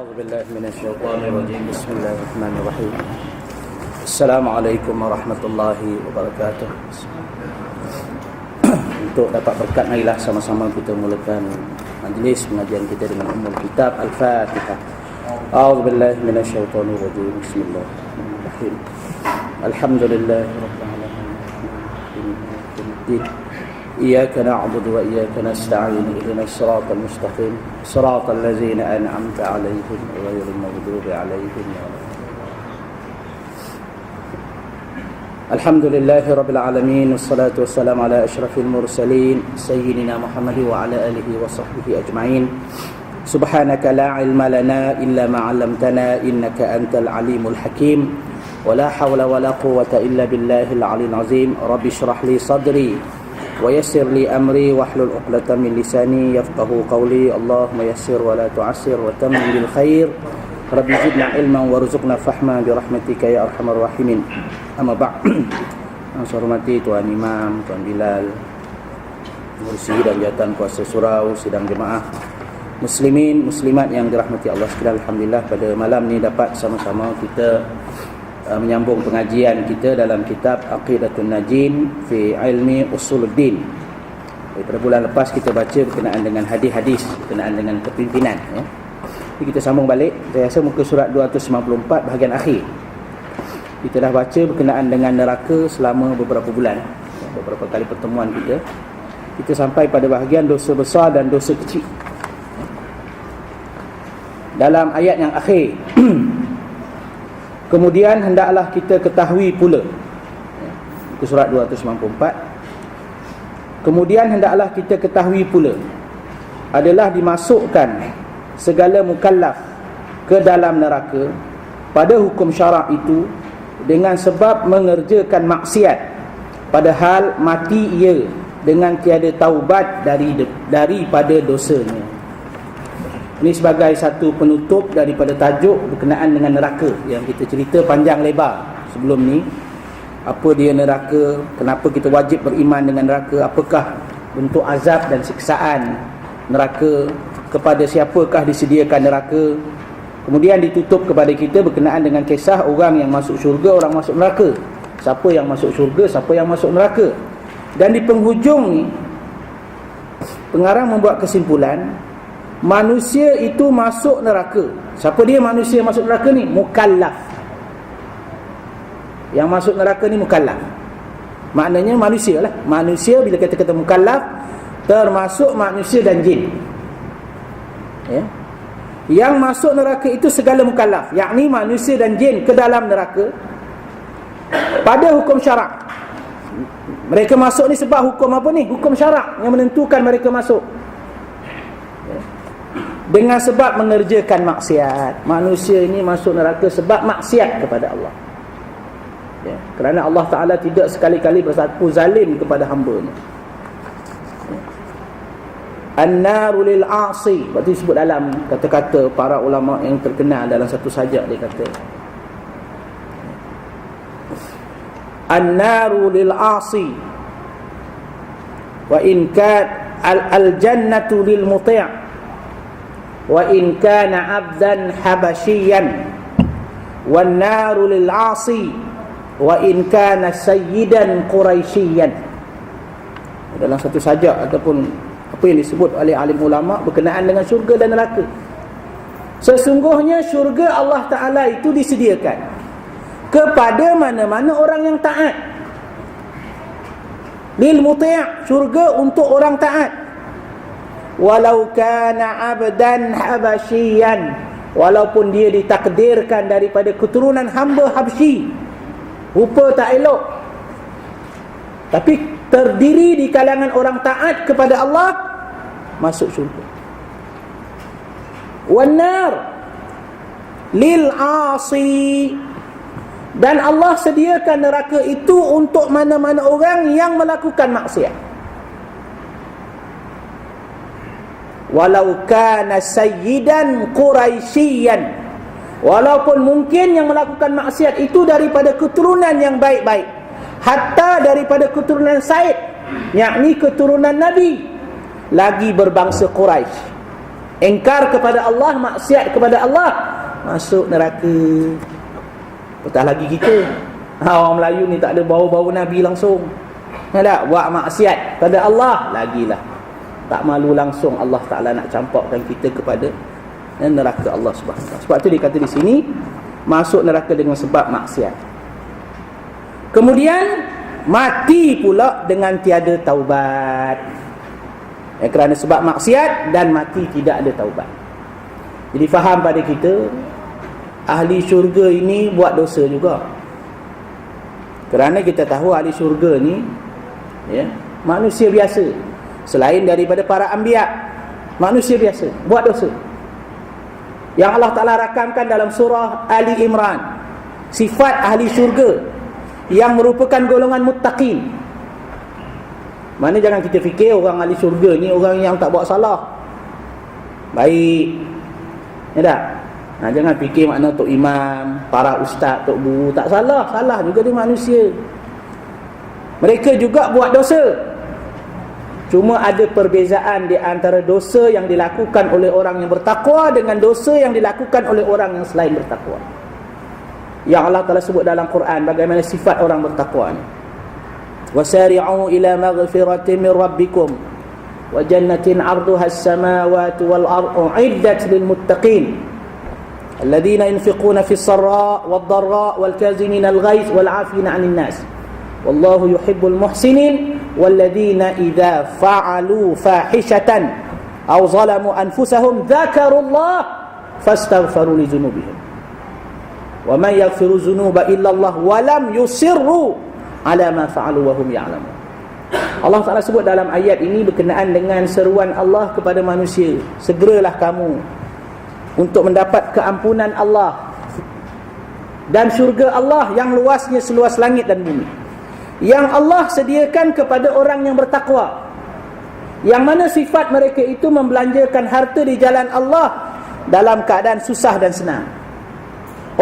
أعوذ بالله من الشيطان الرجيم بسم الله الرحمن الرحيم السلام عليكم ورحمة الله wabarakatuh. Untuk dapat berkat, marilah sama-sama kita mulakan majlis pengajian kita dengan Ummul Kitab Al-Fatihah. A'udzu billahi minasy syaithanir rajim. Bismillahirrahmanirrahim. Alhamdulillahirabbil alamin. إياك نعبد وإياك نستعين اهدنا الصراط المستقيم صراط الذين أنعمت عليهم غير المغضوب عليهم الحمد لله رب العالمين والصلاة والسلام على أشرف المرسلين سيدنا محمد وعلى آله وصحبه أجمعين سبحانك لا علم لنا إلا ما علمتنا إنك أنت العليم الحكيم ولا حول ولا قوة إلا بالله العلي العظيم رب اشرح لي صدري ويسر لي أمري واحلل عقدة من لساني يفقهوا قولي اللهم يسر ولا تعسر وتمم بالخير رب زدنا علما وارزقنا فهما برحمتك يا أرحم الراحمين أما بعد. Saya hormati Tuan Imam, Tuan Bilal, Mursi dan Jawatan Kuasa Surau, sidang jemaah muslimin muslimat yang dirahmati Allah sekalian. Alhamdulillah pada malam ni dapat sama-sama kita menyambung pengajian kita dalam kitab Aqidatun Najin fi Ilmi Usuluddin. Pada bulan lepas kita baca berkenaan dengan hadis-hadis berkenaan dengan kepimpinan, ya. Jadi kita sambung balik. Saya rasa muka surat 294 bahagian akhir. Kita dah baca berkenaan dengan neraka selama beberapa bulan, beberapa kali pertemuan kita. Kita sampai pada bahagian dosa besar dan dosa kecil. Dalam ayat yang akhir kemudian hendaklah kita ketahui pula, itu surat 294. Kemudian hendaklah kita ketahui pula adalah dimasukkan segala mukallaf ke dalam neraka pada hukum syarak itu dengan sebab mengerjakan maksiat, padahal mati ia dengan tiada taubat daripada dosanya. Ini sebagai satu penutup daripada tajuk berkenaan dengan neraka yang kita cerita panjang lebar sebelum ni. Apa dia neraka, kenapa kita wajib beriman dengan neraka, apakah bentuk azab dan siksaan neraka, kepada siapakah disediakan neraka. Kemudian ditutup kepada kita berkenaan dengan kisah orang yang masuk syurga, orang masuk neraka. Siapa yang masuk syurga, siapa yang masuk neraka. Dan di penghujung ni pengarang membuat kesimpulan, manusia itu masuk neraka. Siapa dia manusia masuk neraka ni? Mukallaf. Yang masuk neraka ni mukallaf. Maknanya manusia lah. Manusia, bila kata mukallaf, termasuk manusia dan jin, ya. Yang masuk neraka itu segala mukallaf, yakni manusia dan jin ke dalam neraka pada hukum syarak. Mereka masuk ni sebab hukum apa ni? Hukum syarak yang menentukan mereka masuk, dengan sebab mengerjakan maksiat. Manusia ini masuk neraka sebab maksiat kepada Allah, ya. Kerana Allah Ta'ala tidak sekali-kali bersatu zalim kepada hamba-Nya. An-naru lil 'asi, berarti disebut dalam kata-kata para ulama yang terkenal dalam satu sajak. Dia kata an-naru lil 'asi wa in kan al-jannatu lil muti', wa in kana 'abdan habasyian, wan naru lil 'asi wa in kana sayyidan quraisyian. Dalam satu sajak ataupun apa yang disebut oleh alim ulama berkenaan dengan syurga dan neraka. Sesungguhnya syurga Allah Ta'ala itu disediakan kepada mana-mana orang yang taat. Lil muti', syurga untuk orang taat. Walau kana 'abdan habasyian, walaupun dia ditakdirkan daripada keturunan hamba Habsyi, rupa tak elok, tapi terdiri di kalangan orang taat kepada Allah, masuk syurga. Wan nar lil 'asi, dan Allah sediakan neraka itu untuk mana-mana orang yang melakukan maksiat. Walau kana sayyidan quraisyian, walaupun mungkin yang melakukan maksiat itu daripada keturunan yang baik-baik, hatta daripada keturunan Said, yakni keturunan Nabi, lagi berbangsa Quraisy. Engkar kepada Allah, maksiat kepada Allah, masuk neraka. Betul lagi kita. Orang Melayu ni tak ada bau-bau Nabi langsung. Tak, buat maksiat pada Allah, lagilah. Tak malu langsung Allah Ta'ala nak campakkan kita kepada neraka Allah Subhanahu Wa Taala. Sebab tu dia kata di sini, masuk neraka dengan sebab maksiat. Kemudian mati pula dengan tiada taubat. Kerana sebab maksiat dan mati tidak ada taubat. Jadi faham pada kita, ahli syurga ini buat dosa juga. Kerana kita tahu ahli syurga ni manusia biasa. Selain daripada para anbiya, manusia biasa buat dosa. Yang Allah Ta'ala rakamkan dalam surah Ali Imran, sifat ahli syurga yang merupakan golongan muttaqin. Mana jangan kita fikir orang ahli syurga ni orang yang tak buat salah, baik. Ya tak? Jangan fikir makna tok imam, para ustaz, tok guru tak salah. Salah juga dia manusia. Mereka juga buat dosa. Cuma ada perbezaan di antara dosa yang dilakukan oleh orang yang bertakwa dengan dosa yang dilakukan oleh orang yang selain bertakwa. Yang Allah Ta'ala sebut dalam Quran bagaimana sifat orang bertakwa ni. وَسَارِعُوا إِلَى مَغْفِرَةٍ مِّن رَبِّكُمْ وَجَنَّةٍ عَرْضُهَا السَّمَاوَاتُ وَالْأَرْضُ أُعِدَّتْ لِلْمُتَّقِينَ الَّذِينَ يُنْفِقُونَ فِي السَّرَّاءِ وَالضَّرَّاءِ وَالْكَاظِمِينَ الْغَيْظَ وَالْعَافِينَ عَنِ النَّاسِ وَاللَّهُ يُحِبُّ الْمُحْسِنِينَ وَالَّذِينَ إِذَا فَعَلُوا فَاحِشَةً أَوْ ظَلَمُوا أَنفُسَهُمْ ذَكَرُوا اللَّهَ فَاسْتَغْفَرُوا لِذُنُوبِهِمْ وَمَن يَغْفِرُ الذُّنُوبَ إِلَّا اللَّهُ وَلَمْ يُصِرُّوا ala ma fa'alu wa hum ya'lamun. Allah Ta'ala sebut dalam ayat ini berkenaan dengan seruan Allah kepada manusia, segeralah kamu untuk mendapat keampunan Allah dan syurga Allah yang luasnya seluas langit dan bumi, yang Allah sediakan kepada orang yang bertakwa, yang mana sifat mereka itu membelanjakan harta di jalan Allah dalam keadaan susah dan senang.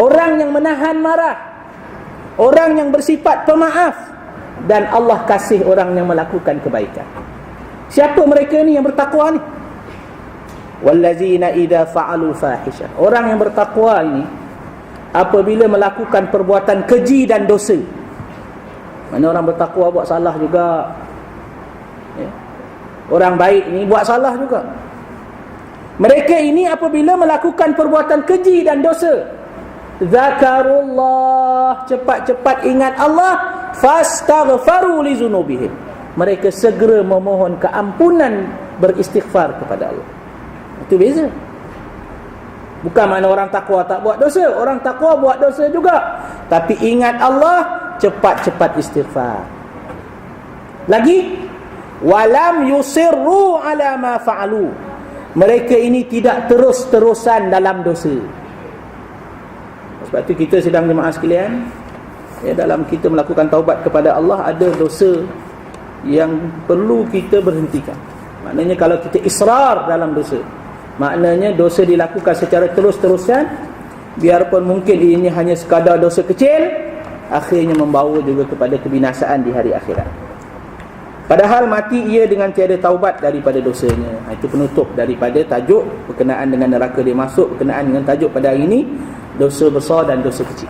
Orang yang menahan marah, orang yang bersifat pemaaf, dan Allah kasih orang yang melakukan kebaikan. Siapa mereka ni yang bertakwa ni? Wallazina idza fa'alu fahisha. Orang yang bertakwa ini apabila melakukan perbuatan keji dan dosa. Mana orang bertakwa buat salah juga. Orang baik ni buat salah juga. Mereka ini apabila melakukan perbuatan keji dan dosa, zakarullah, cepat-cepat ingat Allah, fastaghfaru li dzunubihim. Mereka segera memohon keampunan, beristighfar kepada Allah. Itu beza. Bukan mana orang takwa tak buat dosa, orang takwa buat dosa juga, tapi ingat Allah, cepat-cepat istighfar. Lagi, walam yusirru ala ma fa'alu. Mereka ini tidak terus-terusan dalam dosa. Sebab tu kita sedang jemaah sekalian, dalam kita melakukan taubat kepada Allah, ada dosa yang perlu kita berhentikan. Maknanya kalau kita israr dalam dosa, maknanya dosa dilakukan secara terus-terusan, biarpun mungkin ini hanya sekadar dosa kecil, akhirnya membawa juga kepada kebinasaan di hari akhirat. Padahal mati ia dengan tiada taubat daripada dosanya. Itu penutup daripada tajuk berkenaan dengan neraka dia masuk, berkenaan dengan tajuk pada hari ini, dosa besar dan dosa kecil.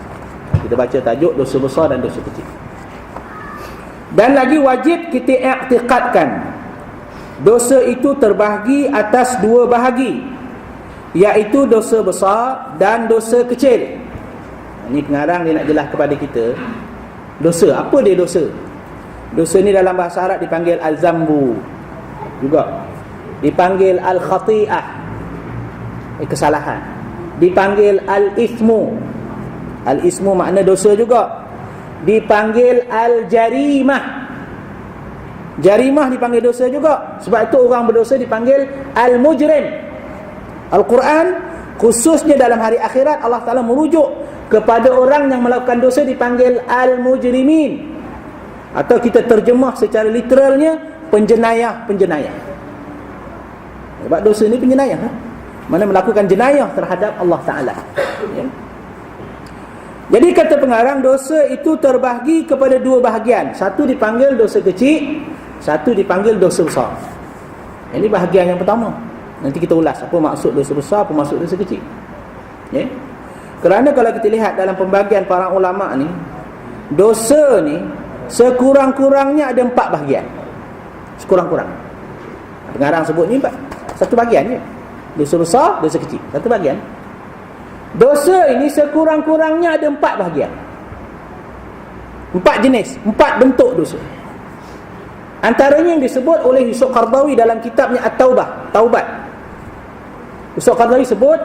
Kita baca tajuk dosa besar dan dosa kecil. Dan lagi wajib kita i'tiqadkan, dosa itu terbahagi atas dua bahagi, iaitu dosa besar dan dosa kecil. Ini pengarang dia nak jelas kepada kita, dosa, apa dia dosa? Dosa ni dalam bahasa Arab dipanggil al-zambu juga, dipanggil al-khati'ah, kesalahan, dipanggil al-ithmu. Al-ithmu makna dosa juga. Dipanggil al-jarimah. Jarimah dipanggil dosa juga. Sebab itu orang berdosa dipanggil al-mujrim. Al-Quran khususnya dalam hari akhirat, Allah Ta'ala merujuk kepada orang yang melakukan dosa dipanggil al-mujrimin. Atau kita terjemah secara literalnya, penjenayah-penjenayah. Sebab dosa ni penjenayah, mana melakukan jenayah terhadap Allah Ta'ala. Ya. Jadi kata pengarang, dosa itu terbahagi kepada dua bahagian. Satu dipanggil dosa kecil, satu dipanggil dosa besar. Ini bahagian yang pertama. Nanti kita ulas apa maksud dosa besar, apa maksud dosa kecil. Ya. Kerana kalau kita lihat dalam pembagian para ulama ni, dosa ni sekurang-kurangnya ada 4 bahagian. Sekurang-kurang. Pengarang sebut ni 4. Satu bahagian je. Dosa besar, dosa kecil. Satu bahagian. Dosa ini sekurang-kurangnya ada 4 bahagian. 4 jenis, 4 bentuk dosa. Antaranya yang disebut oleh Yusuf Qaradawi dalam kitabnya At-Taubah, Taubat. Yusuf Qaradawi sebut,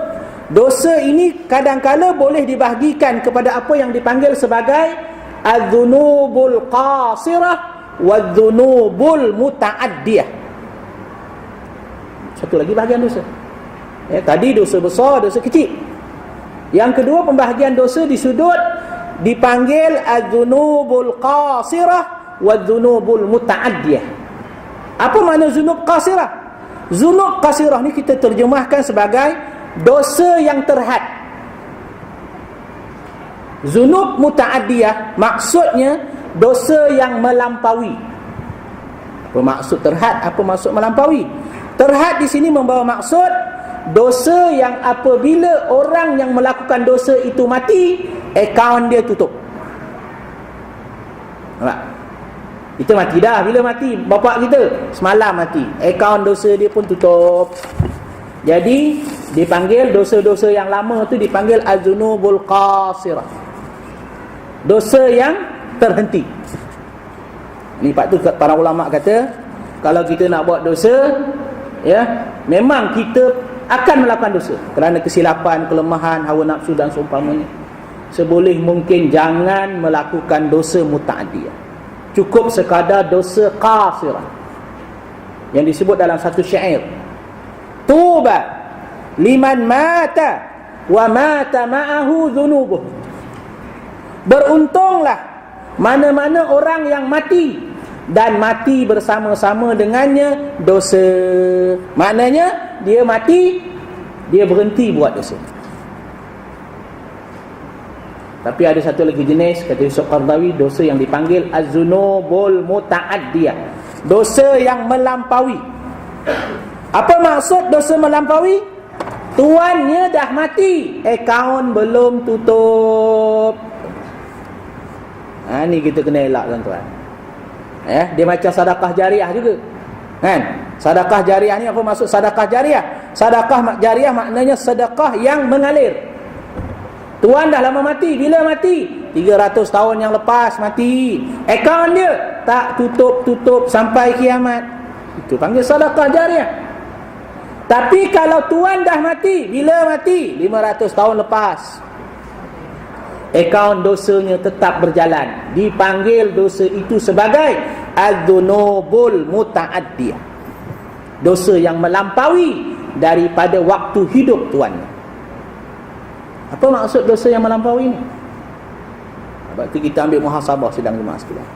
dosa ini kadang-kala boleh dibahagikan kepada apa yang dipanggil sebagai adz-dzunubul qasirah wadz-dzunubul muta'addiyah. Satu lagi bahagian dosa. Ya, tadi dosa besar, dosa kecil. Yang kedua, pembahagian dosa di sudut dipanggil adz-dzunubul qasirah wadz-dzunubul muta'addiyah. Apa makna zunub qasirah? Zunub qasirah ni kita terjemahkan sebagai dosa yang terhad. Zunub muta'addiyah maksudnya dosa yang melampaui. Apa maksud terhad? Apa maksud melampaui? Terhad di sini membawa maksud dosa yang apabila orang yang melakukan dosa itu mati, akaun dia tutup. Nampak? Kita mati dah. Bila mati? Bapak kita semalam mati, akaun dosa dia pun tutup. Jadi dipanggil dosa-dosa yang lama tu dipanggil az-zunubul qasirah, dosa yang terhenti. Ni pak tu para ulama kata, kalau kita nak buat dosa, ya, memang kita akan melakukan dosa kerana kesilapan, kelemahan, hawa nafsu dan seumpamanya. Seboleh mungkin jangan melakukan dosa muta'addiyah. Cukup sekadar dosa qasirah yang disebut dalam satu syair, tuba liman mata wa mata ma'ahu dhunubuh. Beruntunglah mana-mana orang yang mati dan mati bersama-sama dengannya dosa. Maknanya dia mati, dia berhenti buat dosa. Tapi ada satu lagi jenis, kata Yusuf Qaradawi, dosa yang dipanggil az-zunubul muta'addiyah, dosa yang melampaui. Apa maksud dosa melampaui? Tuannya dah mati, akaun belum tutup. Ni kita kena elak tuan-tuan. Dia macam sedekah jariah juga, kan? Sedekah jariah ni apa maksud sedekah jariah? Sedekah jariah maknanya sedekah yang mengalir. Tuan dah lama mati. Bila mati? 300 tahun yang lepas mati. Akaun dia tak tutup sampai kiamat. Itu panggil sedekah jariah. Tapi kalau tuan dah mati, bila mati? 500 tahun lepas, akaun dosanya tetap berjalan. Dipanggil dosa itu sebagai adz-dzunubul muta'addiyah, dosa yang melampaui daripada waktu hidup tuan. Apa maksud dosa yang melampaui ni? Sebab tu kita ambil muhasabah sedang jemaah sekalian.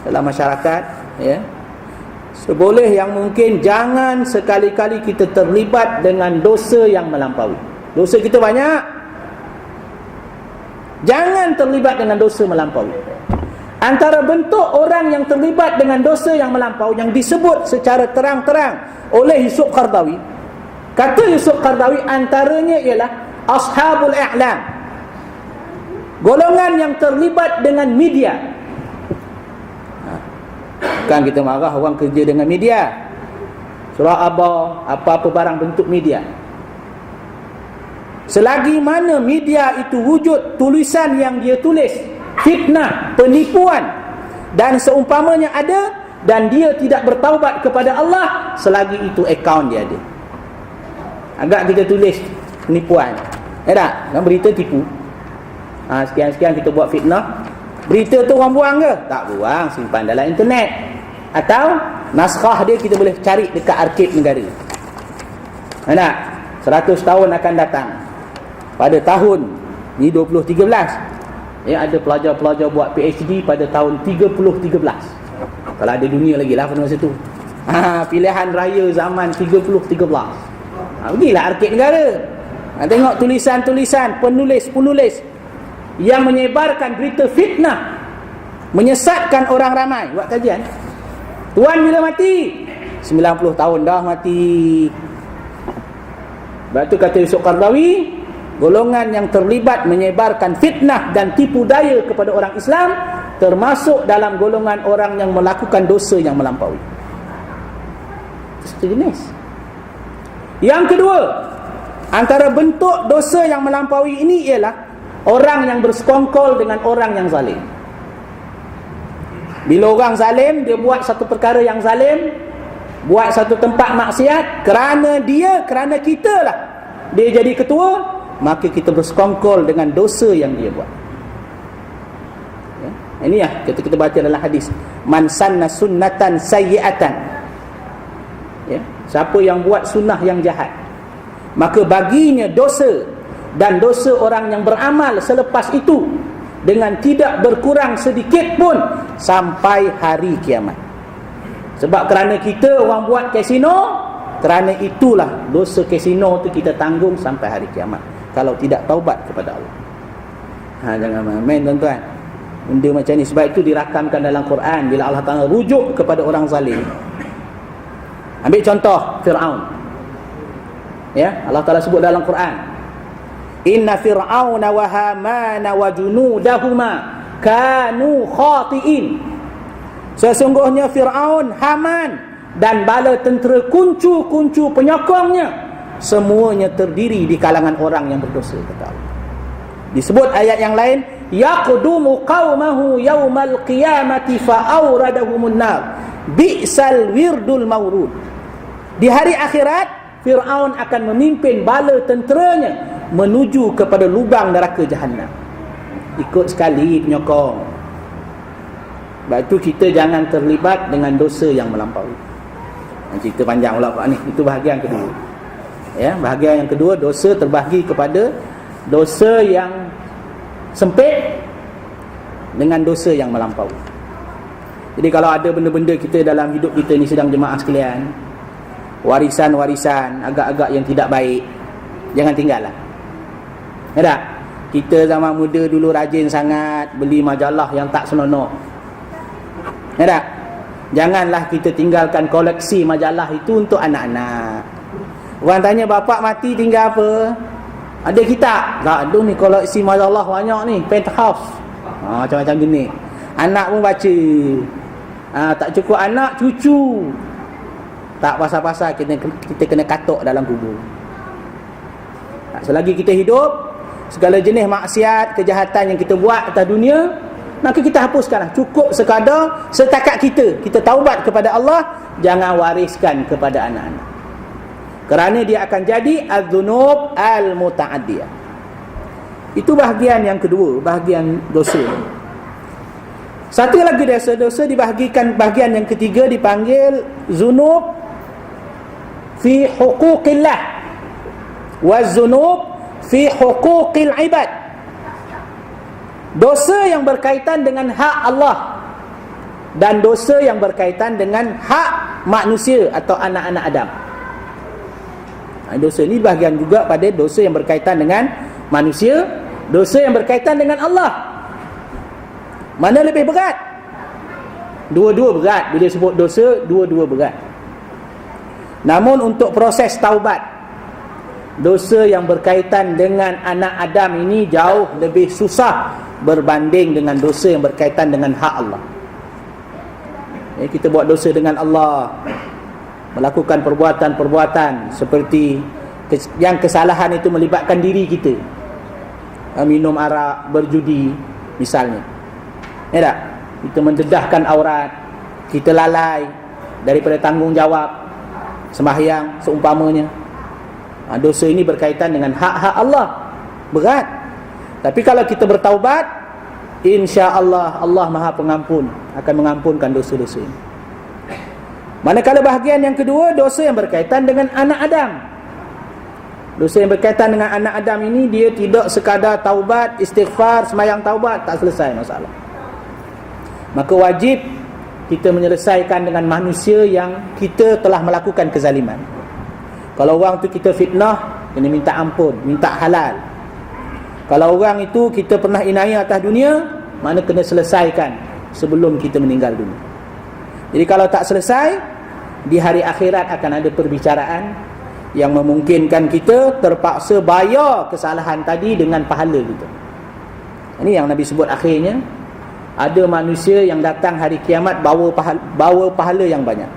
Dalam masyarakat, ya, seboleh yang mungkin jangan sekali-kali kita terlibat dengan dosa yang melampaui. Dosa kita banyak, jangan terlibat dengan dosa melampaui. Antara bentuk orang yang terlibat dengan dosa yang melampaui yang disebut secara terang-terang oleh Yusuf Qaradawi, kata Yusuf Qaradawi, antaranya ialah ashabul i'lam, golongan yang terlibat dengan media. Kan kita marah orang kerja dengan media, surah Abah, apa-apa barang bentuk media. Selagi mana media itu wujud tulisan yang dia tulis fitnah, penipuan dan seumpamanya ada, dan dia tidak bertaubat kepada Allah, selagi itu akaun dia ada. Agak kita tulis penipuan, tak? Dan berita tipu, sekian-sekian kita buat fitnah. Berita tu orang buang ke? Tak buang, simpan dalam internet. Atau naskah dia kita boleh cari dekat arkib negara. Tak? 100 tahun akan datang, pada tahun ni 2013, ya, ada pelajar-pelajar buat PhD pada tahun 3013. Kalau ada dunia lagi lah pada masa tu. Pilihan raya zaman 3013. Pergilah arkib negara. Tengok tulisan-tulisan penulis-penulis yang menyebarkan berita fitnah, menyesatkan orang ramai. Buat kajian. Tuan bila mati? 90 tahun dah mati. Sebab itu kata Yusuf Qaradawi, golongan yang terlibat menyebarkan fitnah dan tipu daya kepada orang Islam termasuk dalam golongan orang yang melakukan dosa yang melampaui. Satu jenis. Yang kedua, antara bentuk dosa yang melampaui ini ialah orang yang bersekongkol dengan orang yang zalim. Bila orang zalim, dia buat satu perkara yang zalim, buat satu tempat maksiat, kerana kita lah dia jadi ketua, maka kita bersekongkol dengan dosa yang dia buat. Ya? Ini ya, kita baca dalam hadis, man sanna sunnatan sayyi'atan. Ya, siapa yang buat sunnah yang jahat, maka baginya dosa dan dosa orang yang beramal selepas itu dengan tidak berkurang sedikit pun sampai hari kiamat. Sebab kerana kita orang buat kasino, kerana itulah dosa kasino tu kita tanggung sampai hari kiamat kalau tidak taubat kepada Allah. Jangan main tuan-tuan benda macam ni. Sebab itu dirakamkan dalam Quran bila Allah Ta'ala rujuk kepada orang zalim. Ambil contoh Fir'aun. Ya, Allah Ta'ala sebut dalam Quran, inna fir'auna wa hamana wa junudahuma kanu khati'in. Sesungguhnya Fir'aun, Haman dan bala tentera kuncu-kuncu penyokongnya semuanya terdiri di kalangan orang yang berdosa, kata Allah. Disebut ayat yang lain, yaqdumu qaumahu yaumal qiyamati fa'awradahumun nar bi'sal wirdul mawrud. Di hari akhirat Fir'aun akan memimpin bala tenteranya menuju kepada lubang neraka Jahannam. Ikut sekali penyokong. Sebab itu kita jangan terlibat dengan dosa yang melampaui. Cerita panjang pula ni. Itu bahagian kedua. Ya, bahagian yang kedua, dosa terbahagi kepada dosa yang sempit dengan dosa yang melampaui. Jadi kalau ada benda-benda kita dalam hidup kita ni, sedang jemaah sekalian, warisan-warisan agak-agak yang tidak baik, jangan tinggallah. Ya tak? Kita zaman muda dulu rajin sangat beli majalah yang tak senonoh. Ya tak? Janganlah kita tinggalkan koleksi majalah itu untuk anak-anak. Orang tanya, bapak mati tinggal apa? Ada kitab? Tak ada ni, koleksi majalah banyak ni, penthouse. Macam-macam jenis. Anak pun baca. Tak cukup anak, cucu. Tak pasal-pasal kita kena katuk dalam kubur. Selagi kita hidup, segala jenis maksiat, kejahatan yang kita buat atas dunia, maka kita hapuskanlah. Cukup sekadar setakat kita taubat kepada Allah, jangan wariskan kepada anak-anak. Kerana dia akan jadi az-dzunub al-muta'addiyah. Itu bahagian yang kedua, bahagian dosa. Satu lagi dosa dibahagikan, bahagian yang ketiga dipanggil zunub fi huquqillah wa zunub fi huquqil ibad. Dosa yang berkaitan dengan hak Allah dan dosa yang berkaitan dengan hak manusia atau anak-anak Adam. Dosa ini bahagian juga pada dosa yang berkaitan dengan manusia, dosa yang berkaitan dengan Allah. Mana lebih berat? Dua-dua berat. Bila sebut dosa, dua-dua berat. Namun untuk proses taubat, dosa yang berkaitan dengan anak Adam ini jauh lebih susah berbanding dengan dosa yang berkaitan dengan hak Allah. Kita buat dosa dengan Allah, melakukan perbuatan-perbuatan seperti yang kesalahan itu melibatkan diri kita, minum arak, berjudi misalnya. Ya tak? Kita mendedahkan aurat, kita lalai daripada tanggungjawab sembahyang seumpamanya. Dosa ini berkaitan dengan hak-hak Allah, berat. Tapi kalau kita bertaubat, insya-Allah Allah Maha Pengampun, akan mengampunkan dosa-dosa ini. Manakala bahagian yang kedua, dosa yang berkaitan dengan anak Adam. Dosa yang berkaitan dengan anak Adam ini, dia tidak sekadar taubat, istighfar, sembahyang taubat, tak selesai masalah. Maka wajib kita menyelesaikan dengan manusia yang kita telah melakukan kezaliman. Kalau orang tu kita fitnah, kena minta ampun, minta halal. Kalau orang itu kita pernah inaya atas dunia, mana kena selesaikan sebelum kita meninggal dunia. Jadi kalau tak selesai, di hari akhirat akan ada perbicaraan yang memungkinkan kita terpaksa bayar kesalahan tadi dengan pahala kita. Ini yang Nabi sebut akhirnya, ada manusia yang datang hari kiamat bawa pahala yang banyak.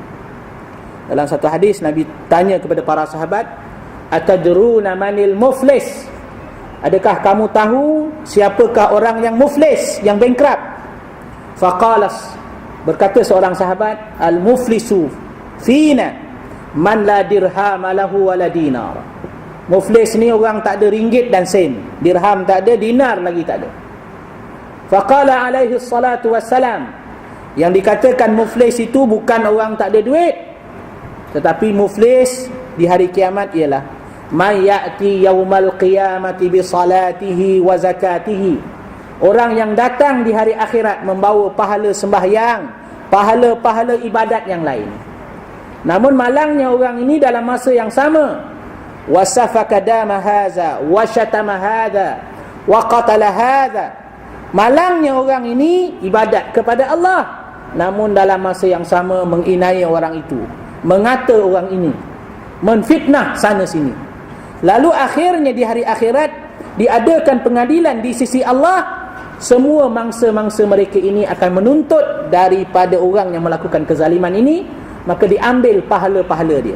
Dalam satu hadis Nabi tanya kepada para sahabat, atadruna manil muflis, adakah kamu tahu siapakah orang yang muflis, yang bankrupt? Faqalas, berkata seorang sahabat, al muflisu fina man la dirham lahu wala dinar. Muflis ni orang tak ada ringgit dan sen, dirham tak ada, dinar lagi tak ada. Faqala alaihi salatu wassalam, yang dikatakan muflis itu bukan orang tak ada duit, tetapi muflis di hari kiamat ialah man ya'ti yaumal qiyamati bi salatihi wa zakatihi, orang yang datang di hari akhirat membawa pahala sembahyang, pahala-pahala ibadat yang lain. Namun malangnya orang ini dalam masa yang sama, wasafaka dama hadza wa syatama hadza wa qatala hadza, malangnya orang ini ibadat kepada Allah, namun dalam masa yang sama menginai orang itu, mengata orang ini, menfitnah sana sini. Lalu akhirnya di hari akhirat diadakan pengadilan di sisi Allah. Semua mangsa-mangsa mereka ini akan menuntut daripada orang yang melakukan kezaliman ini, maka diambil pahala-pahala dia,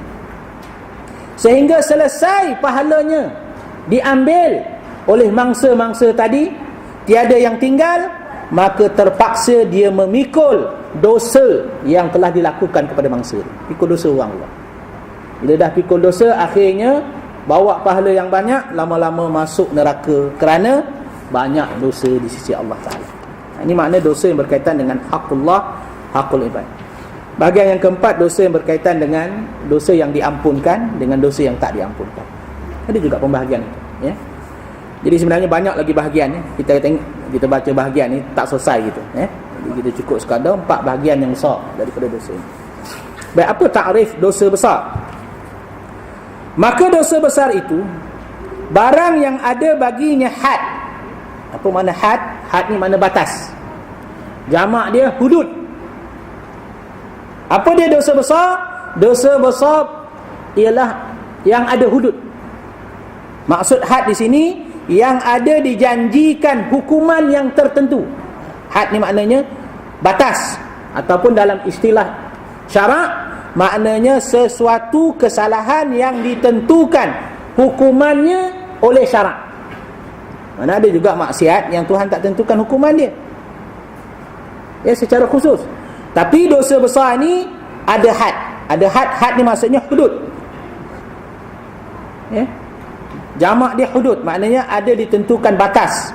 sehingga selesai pahalanya diambil oleh mangsa-mangsa tadi, tiada yang tinggal, maka terpaksa dia memikul dosa yang telah dilakukan kepada mangsa, pikul dosa orang pula. Bila dah pikul dosa, akhirnya bawa pahala yang banyak, lama-lama masuk neraka kerana banyak dosa di sisi Allah Ta'ala. Ini makna dosa yang berkaitan dengan haqqullah, haqqul ibad. Bahagian yang keempat, dosa yang berkaitan dengan dosa yang diampunkan dengan dosa yang tak diampunkan. Ada juga pembahagian itu, ya. Jadi sebenarnya banyak lagi bahagian, ya. Kita baca bahagian ni tak selesai gitu, ya. Jadi kita cukup sekadar 4 bahagian yang besar daripada dosa ini. Baik, apa takrif dosa besar? Maka dosa besar itu barang yang ada baginya had. Apa makna had? Had ni makna batas. Jamak dia hudud. Apa dia dosa besar? Dosa besar ialah yang ada hudud. Maksud had di sini yang ada dijanjikan hukuman yang tertentu. Had ni maknanya batas, ataupun dalam istilah syarak maknanya sesuatu kesalahan yang ditentukan hukumannya oleh syarak. Mana ada juga maksiat yang Tuhan tak tentukan hukuman dia, ya, secara khusus. Tapi dosa besar ni ada had. Ada had. Had ni maksudnya hudud, ya. Jamak dia hudud, maknanya ada ditentukan batas.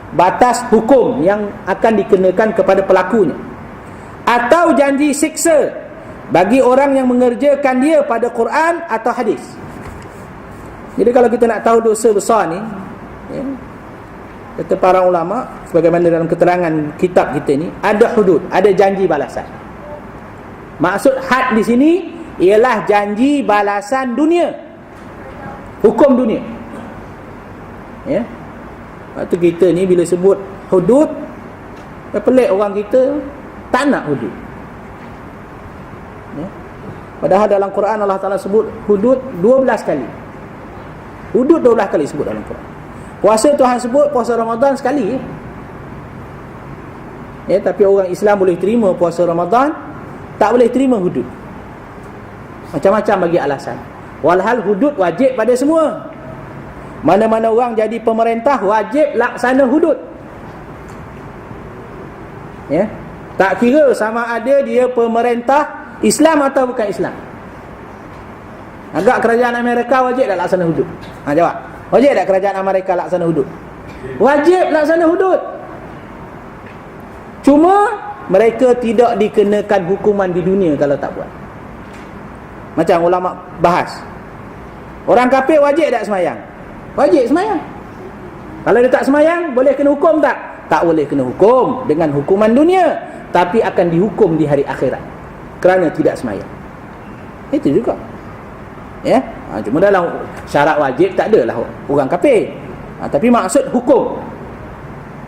Batas hukum yang akan dikenakan kepada pelakunya. Atau janji siksa bagi orang yang mengerjakan dia pada Quran atau hadis. Jadi kalau kita nak tahu dosa besar ni, ya, kata para ulama, sebagaimana dalam keterangan kitab kita ni, ada hudud, ada janji balasan. Maksud had di sini ialah janji balasan dunia, hukum dunia, ya. Waktu kita ni bila sebut hudud, pelik orang kita tak nak hudud, ya. Padahal dalam Quran Allah Ta'ala sebut hudud 12 kali. Hudud 12 kali sebut dalam Quran. Puasa Tuhan sebut puasa Ramadan sekali, ya. Tapi orang Islam boleh terima puasa Ramadan, tak boleh terima hudud. Macam-macam bagi alasan. Walhal hudud wajib pada semua. Mana-mana orang jadi pemerintah wajib laksana hudud, ya. Tak kira sama ada dia pemerintah Islam atau bukan Islam. Agak kerajaan Amerika wajib tak laksana hudud? Jawab. Wajib tak kerajaan Amerika laksana hudud? Wajib laksana hudud. Cuma mereka tidak dikenakan hukuman di dunia kalau tak buat. Macam ulama bahas, orang kafir wajib tak semayang? Wajib semayang. Kalau dia tak semayang, boleh kena hukum tak? Tak boleh kena hukum dengan hukuman dunia, tapi akan dihukum di hari akhirat kerana tidak semayang. Itu juga, ya. Cuma dalam syarat wajib tak adalah orang kafir, tapi maksud hukum,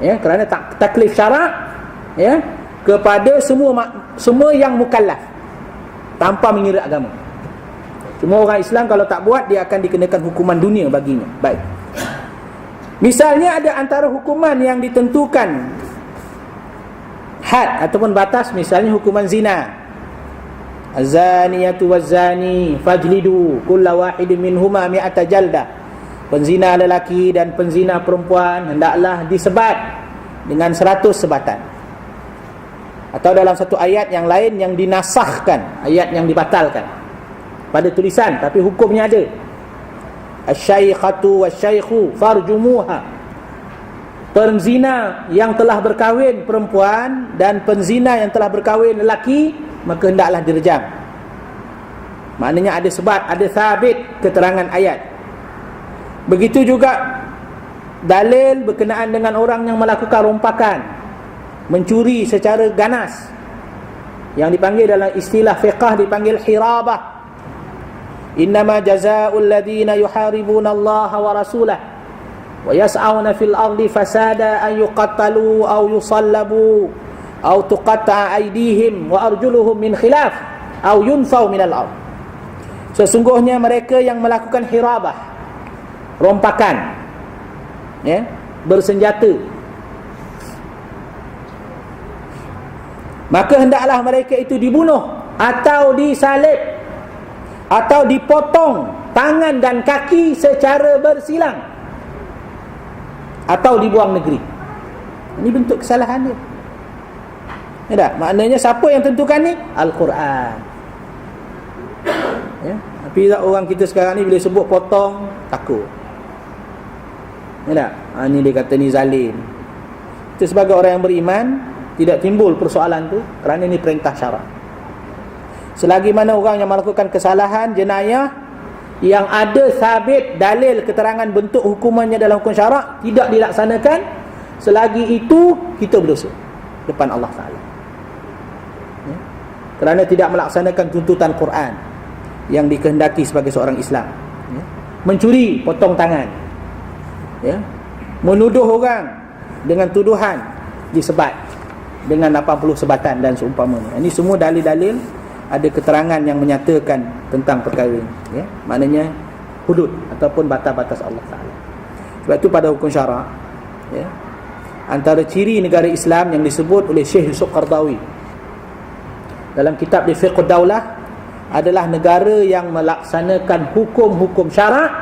ya, kerana taklif syarak, ya, kepada semua yang mukallaf tanpa mengira agama. Cuma orang Islam kalau tak buat, dia akan dikenakan hukuman dunia baginya. Baik. Misalnya ada antara hukuman yang ditentukan had ataupun batas, misalnya hukuman zina. Az-zaniyatu waz-zani fajlidu kulla wahidin minhuma mi'ata jaldah. Penzina lelaki dan penzina perempuan hendaklah disebat dengan 100 sebatan. Atau dalam satu ayat yang lain yang dinasahkan, ayat yang dibatalkan pada tulisan, tapi hukumnya ada. Asy-syaikhatu wasy-syaikhu farjumuha. Penzina yang telah berkahwin perempuan dan penzina yang telah berkahwin lelaki, maka hendaklah direjam. Maknanya ada sebab, ada sabit keterangan ayat. Begitu juga dalil berkenaan dengan orang yang melakukan rompakan, mencuri secara ganas, yang dipanggil dalam istilah fiqh dipanggil hirabah. Innama jazaa'ul ladina yuharibuna Allah wa rasulah wa yas'auna fil ardi fasada an yuqattalu aw yusallabu aw tuqatta'a aydihim wa arjuluhum min khilaf aw yunfaw minal ard. Sesungguhnya mereka yang melakukan hirabah, rompakan, ya, bersenjata, maka hendaklah mereka itu dibunuh atau disalib atau dipotong tangan dan kaki secara bersilang atau dibuang negeri. Ini bentuk kesalahan dia. Ya tak? Maknanya siapa yang tentukan ni? Al-Quran. Ya? Tapi orang kita sekarang ni bila sebut potong, takut. Ya tak? Ni dia kata ni zalim. Kita sebagai orang yang beriman tidak timbul persoalan tu, kerana ini perintah syarak. Selagi mana orang yang melakukan kesalahan, jenayah yang ada sabit dalil keterangan bentuk hukumannya dalam hukum syarak tidak dilaksanakan, selagi itu kita berdosa depan Allah Ta'ala, ya? Kerana tidak melaksanakan tuntutan Quran yang dikehendaki sebagai seorang Islam, ya? Mencuri, potong tangan, ya? Menuduh orang dengan tuduhan, disebat dengan 80 sebatan dan seumpamanya. Ini semua dalil-dalil, ada keterangan yang menyatakan tentang perkara ini, ya? Maknanya hudud ataupun batas-batas Allah Ta'ala. Sebab itu pada hukum syarak, ya, antara ciri negara Islam yang disebut oleh Syekh Yusuf Qardawi dalam kitab di Fiqh Daulah adalah negara yang melaksanakan hukum-hukum syarak,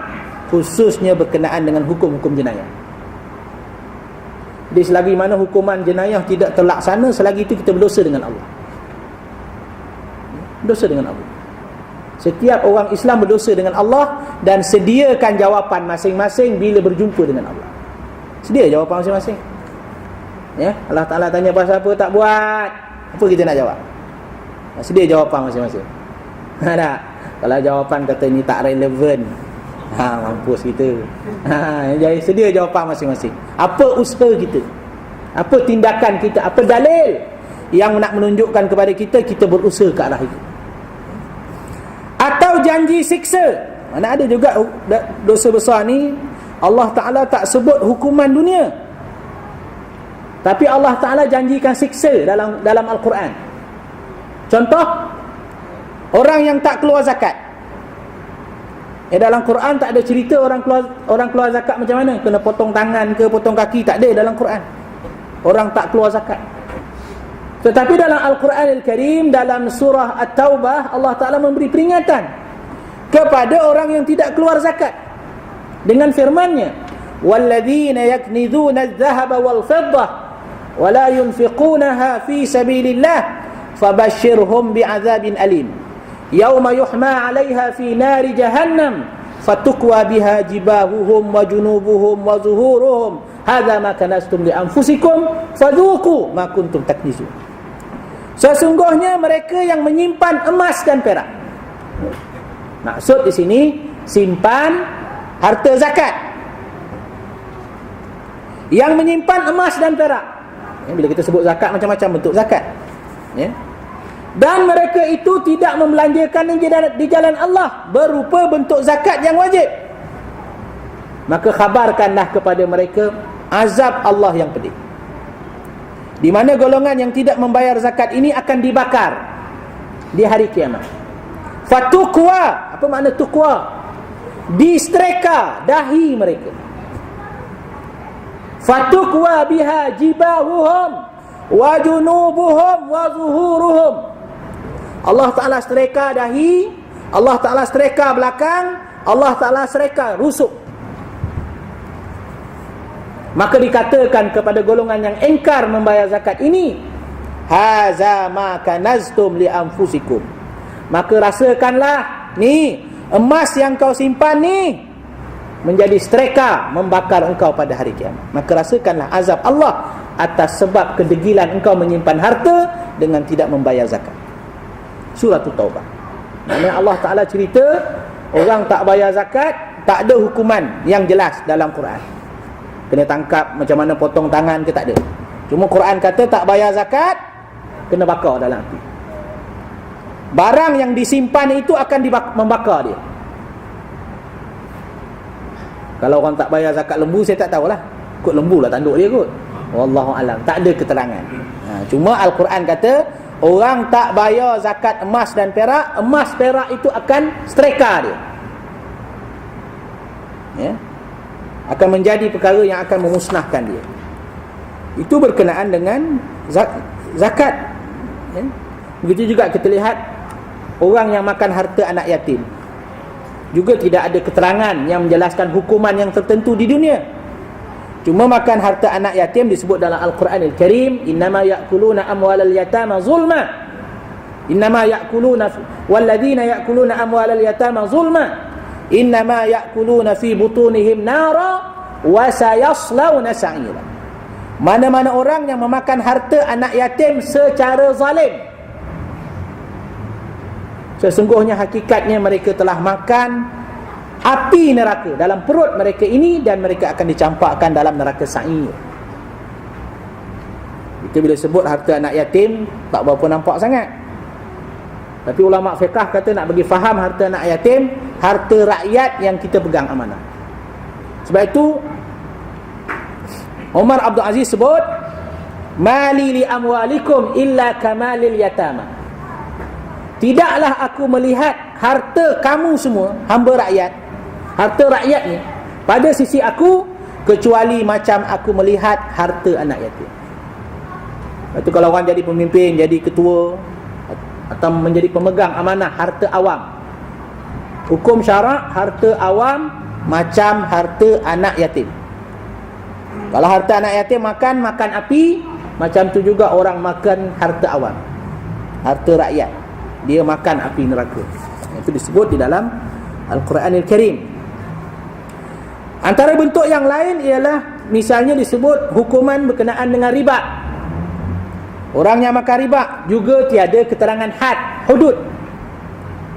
khususnya berkenaan dengan hukum-hukum jenayah. Jadi selagi mana hukuman jenayah tidak terlaksana, selagi itu kita berdosa dengan Allah. Berdosa dengan Allah. Setiap orang Islam berdosa dengan Allah dan sediakan jawapan masing-masing bila berjumpa dengan Allah. Sedia jawapan masing-masing. Ya, Allah Ta'ala tanya pasal apa tak buat, apa kita nak jawab? Sedia jawapan masing-masing. Tak? Kalau jawapan kata ni tak relevan, mampus kita. Jadi sedia jawapan masing-masing. Apa usaha kita? Apa tindakan kita? Apa dalil yang nak menunjukkan kepada kita kita berusaha ke arah itu? Atau janji siksa. Mana ada juga dosa besar ni Allah Ta'ala tak sebut hukuman dunia, tapi Allah Ta'ala janjikan siksa dalam Al-Quran. Contoh, orang yang tak keluar zakat. Dalam Quran tak ada cerita orang keluar zakat macam mana, kena potong tangan ke potong kaki, tak ada dalam Quran. Orang tak keluar zakat. Tetapi dalam Al-Quran Al-Karim, dalam surah At-Taubah, Allah Ta'ala memberi peringatan kepada orang yang tidak keluar zakat dengan firman-Nya, وَالَّذِينَ يَكْنِذُونَ الذَّهَبَ وَالْفِضَّةَ وَلَا يُنْفِقُونَهَا فِي سَبِيلِ اللَّهِ فَبَشِّرْهُمْ بِعَذَابٍ أَلِيمٍ يَوْمَ يُحْمَى عَلَيْهَا فِي نَارِ جَهَنَّمَ فَتُكْوَى بِهَا جِبَاهُهُمْ وَجُنُوبُهُمْ وَظُهُورُهُمْ هَذَا مَا كَنَزْتُمْ لِأَنفُسِكُمْ فَذُوقُوا مَا كُنْتُمْ تَكْنِزُونَ. Sesungguhnya mereka yang menyimpan emas dan perak. Maksud di sini simpan harta zakat. Yang menyimpan emas dan perak. Bila kita sebut zakat, macam-macam bentuk zakat, ya. Dan mereka itu tidak membelanjakan di jalan Allah berupa bentuk zakat yang wajib, maka khabarkanlah kepada mereka azab Allah yang pedih, di mana golongan yang tidak membayar zakat ini akan dibakar di hari kiamat. Fatukwa, Apa makna tuqwa? Distreka dahi mereka. Fatukwa biha jibahuhum wa junubuhum wa zuhuruhum. Allah Ta'ala streka dahi, Allah Ta'ala streka belakang, Allah Ta'ala streka rusuk. Maka dikatakan kepada golongan yang engkar membayar zakat ini, haza ma kanaztum li anfusikum. Maka rasakanlah ni, emas yang kau simpan ni menjadi streka membakar engkau pada hari kiamat. Maka rasakanlah azab Allah atas sebab kedegilan engkau menyimpan harta dengan tidak membayar zakat. Surah Taubah. Maknanya Allah Ta'ala cerita orang tak bayar zakat, tak ada hukuman yang jelas dalam Quran. Kena tangkap, macam mana potong tangan ke, tak ada. Cuma Quran kata tak bayar zakat, kena bakar dalam api. Barang yang disimpan itu akan membakar dia. Kalau orang tak bayar zakat lembu, saya tak tahulah. Kot lembu lah tanduk dia kot. Wallahu alam, tak ada keterangan. Cuma Al-Quran kata orang tak bayar zakat emas dan perak, emas perak itu akan streka dia, ya, akan menjadi perkara yang akan memusnahkan dia. Itu berkenaan dengan zakat, ya. Begitu juga kita lihat orang yang makan harta anak yatim, juga tidak ada keterangan yang menjelaskan hukuman yang tertentu di dunia. Cuma makan harta anak yatim disebut dalam Al-Quranil Karim, innama ya'kuluna amwalal yatama zulma. Innama ya'kuluna walladzina ya'kuluna amwalal yatama zulma. Innama ya'kuluna fi butunihim nara wa sayaslawna sa'ira. Mana-mana orang yang memakan harta anak yatim secara zalim, sesungguhnya hakikatnya mereka telah makan api neraka dalam perut mereka ini, dan mereka akan dicampakkan dalam neraka sa'ir. Itu bila sebut harta anak yatim tak berapa nampak sangat. Tapi ulama fiqah kata nak bagi faham harta anak yatim, harta rakyat yang kita pegang amanah. Sebab itu Umar Abdul Aziz sebut, mali li amwalikum illa kamalil yatama. Tidaklah aku melihat harta kamu semua, hamba rakyat, harta rakyat ni pada sisi aku kecuali macam aku melihat harta anak yatim. Lepas tu kalau orang jadi pemimpin, jadi ketua atau menjadi pemegang amanah harta awam, hukum syarak harta awam macam harta anak yatim. Kalau harta anak yatim makan api, macam tu juga orang makan harta awam, harta rakyat, dia makan api neraka. Itu disebut di dalam Al-Quranil Karim. Antara bentuk yang lain ialah misalnya disebut hukuman berkenaan dengan riba. Orang yang makan riba juga tiada keterangan had, hudud.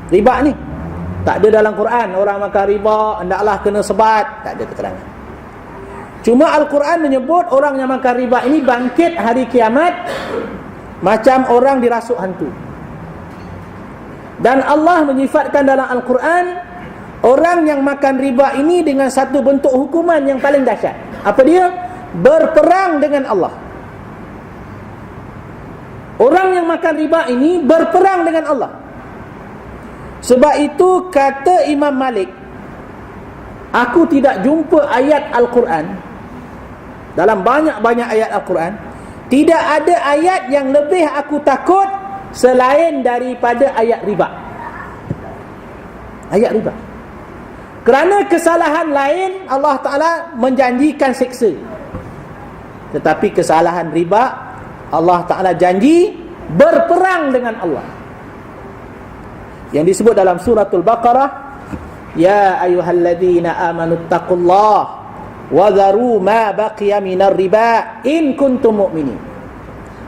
Riba ni tak ada dalam Quran. Orang makan riba hendaklah kena sebat, tak ada keterangan. Cuma Al-Quran menyebut orang yang makan riba ini bangkit hari kiamat macam orang dirasuk hantu. Dan Allah menyifatkan dalam Al-Quran orang yang makan riba ini dengan satu bentuk hukuman yang paling dahsyat. Apa dia? Berperang dengan Allah. Orang yang makan riba ini berperang dengan Allah. Sebab itu kata Imam Malik, aku tidak jumpa ayat Al-Quran, dalam banyak-banyak ayat Al-Quran, tidak ada ayat yang lebih aku takut selain daripada ayat riba. Ayat riba. Kerana kesalahan lain Allah Ta'ala menjanjikan siksa, tetapi kesalahan riba Allah Ta'ala janji berperang dengan Allah. Yang disebut dalam suratul Baqarah, ya ayyuhalladzina amanu taqullaha wa dharu ma baqiya minar riba in kuntum mu'minin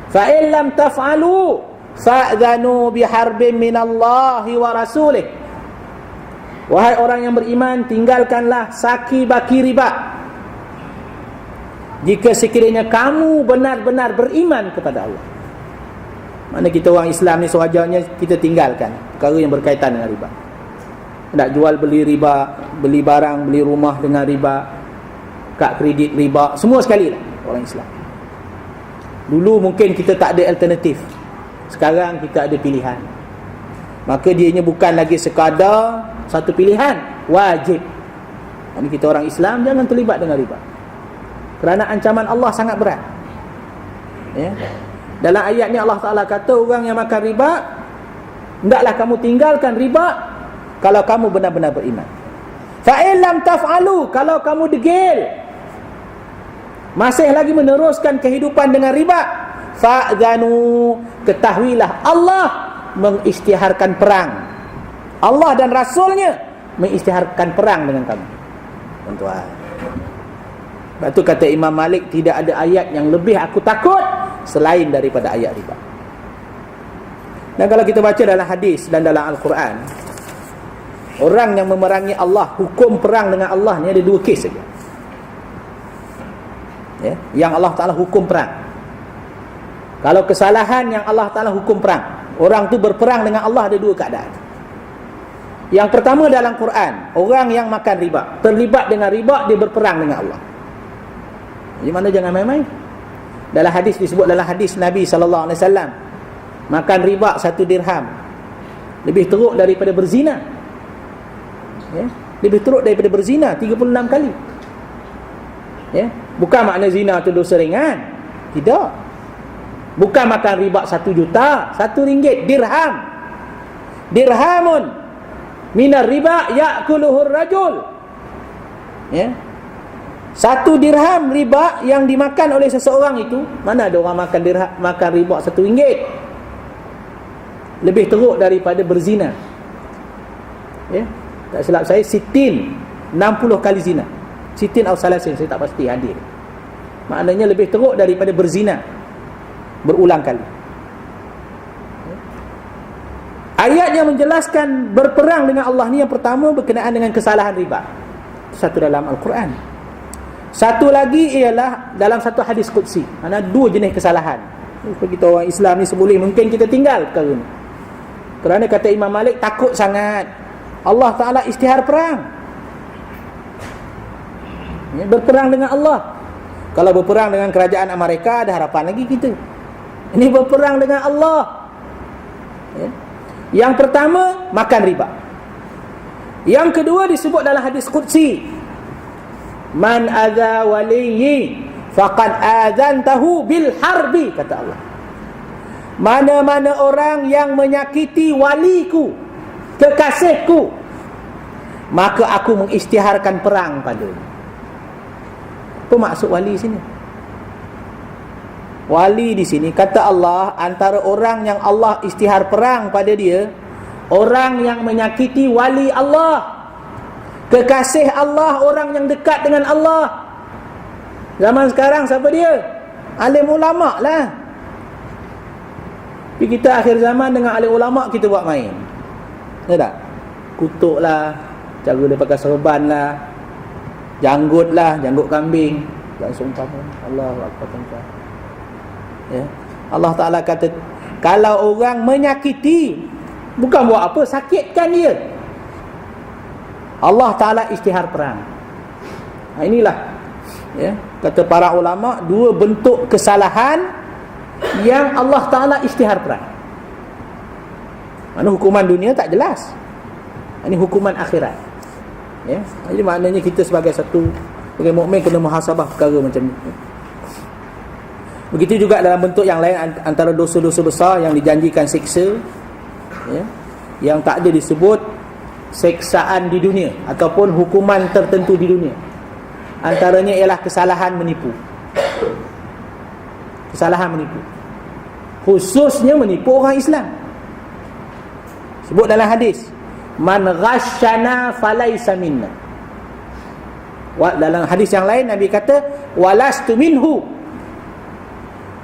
fa in lam taf'alu fa'dhanu biharbin minallahi wa rasulih. Wahai orang yang beriman, tinggalkanlah saki baki riba jika sekiranya kamu benar-benar beriman kepada Allah. Mana kita orang Islam ni sewajarnya kita tinggalkan perkara yang berkaitan dengan riba. Nak jual beli riba, beli barang, beli rumah dengan riba, kad kredit riba, semua sekali lah orang Islam. Dulu mungkin kita tak ada alternatif, sekarang kita ada pilihan. maka dianya bukan lagi sekadar satu pilihan, wajib. Ini kita orang Islam jangan terlibat dengan riba, kerana ancaman Allah sangat berat. Ya. Dalam ayat ni Allah Ta'ala kata, orang yang makan riba, hendaklah kamu tinggalkan riba kalau kamu benar-benar beriman. Fa'in lam taf'alu, kalau kamu degil, masih lagi meneruskan kehidupan dengan riba, fa'zanu, ketahuilah Allah mengisytiharkan perang. Allah dan Rasulnya mengisytiharkan perang dengan kamu, tuan-tuan. Sebab tu kata Imam Malik, tidak ada ayat yang lebih aku takut selain daripada ayat riba. Dan kalau kita baca dalam hadis dan dalam Al-Quran, orang yang memerangi Allah, hukum perang dengan Allah ni ada dua kes saja. Ya, yang Allah Ta'ala hukum perang. Kalau kesalahan yang Allah Ta'ala hukum perang, orang tu berperang dengan Allah, ada dua keadaan. Yang pertama dalam Quran, orang yang makan riba, terlibat dengan riba, dia berperang dengan Allah. Jadi mana jangan main-main. Dalam hadis disebut, dalam hadis Nabi SAW, makan riba 1 dirham lebih teruk daripada berzina. Ya, lebih teruk daripada berzina 36 kali. Ya, bukan makna zina tu dosa ringan. Tidak. Bukan makan riba 1 juta, 1 ringgit, dirham. Dirhamun minar riba ya'kuluhur rajul. Ya. 1 dirham riba yang dimakan oleh seseorang itu, mana ada orang makan dirham, makan riba 1 ringgit. Lebih teruk daripada berzina. Ya. Tak silap saya, 60 kali zina. 60 atau salasin, saya tak pasti hadir. Maknanya lebih teruk daripada berzina berulang kali. Ayat yang menjelaskan berperang dengan Allah ni, yang pertama berkenaan dengan kesalahan riba. Satu dalam Al-Quran. Satu lagi ialah dalam satu hadis qudsi. Mana 2 jenis kesalahan. Kita orang Islam ni seboleh mungkin kita tinggal perkara ni. Kerana kata Imam Malik, takut sangat Allah Ta'ala isytihar perang. Ya, berperang dengan Allah. Kalau berperang dengan kerajaan Amerika, ada harapan lagi kita. Ini berperang dengan Allah. Ya. Yang pertama, makan riba. Yang kedua disebut dalam hadis qudsi, man adza waliyyi faqad adzantahu bil harbi, kata Allah. Mana-mana orang yang menyakiti waliku, kekasihku, maka aku mengisytiharkan perang padanya. Apa maksud wali sini? Wali di sini, kata Allah, antara orang yang Allah isytihar perang pada dia, orang yang menyakiti wali Allah, kekasih Allah, orang yang dekat dengan Allah. Zaman sekarang siapa dia? Alim ulama' lah. Tapi kita akhir zaman dengan alim ulama' kita buat main. Ya tak? Kutuk lah, cara dia pakai serban lah, janggut lah, janggut kambing. Jangan sumpah pun. Allahu Akbar. Ya. Allah Ta'ala kata, kalau orang menyakiti, bukan buat apa, sakitkan dia, Allah Ta'ala isytihar perang. Nah, inilah, ya, kata para ulama, 2 bentuk kesalahan yang Allah Ta'ala isytihar perang. Mana hukuman dunia tak jelas, ini hukuman akhirat. Ya, jadi maknanya kita sebagai sebagai mukmin kena muhasabah perkara macam ni. Begitu juga dalam bentuk yang lain, antara dosa-dosa besar yang dijanjikan siksa, ya, yang tak ada disebut seksaan di dunia ataupun hukuman tertentu di dunia. Antaranya ialah kesalahan menipu. Kesalahan menipu, khususnya menipu orang Islam. Sebut dalam hadis, man ghasyana falaysa minna. Dalam hadis yang lain Nabi kata, walastu minhu.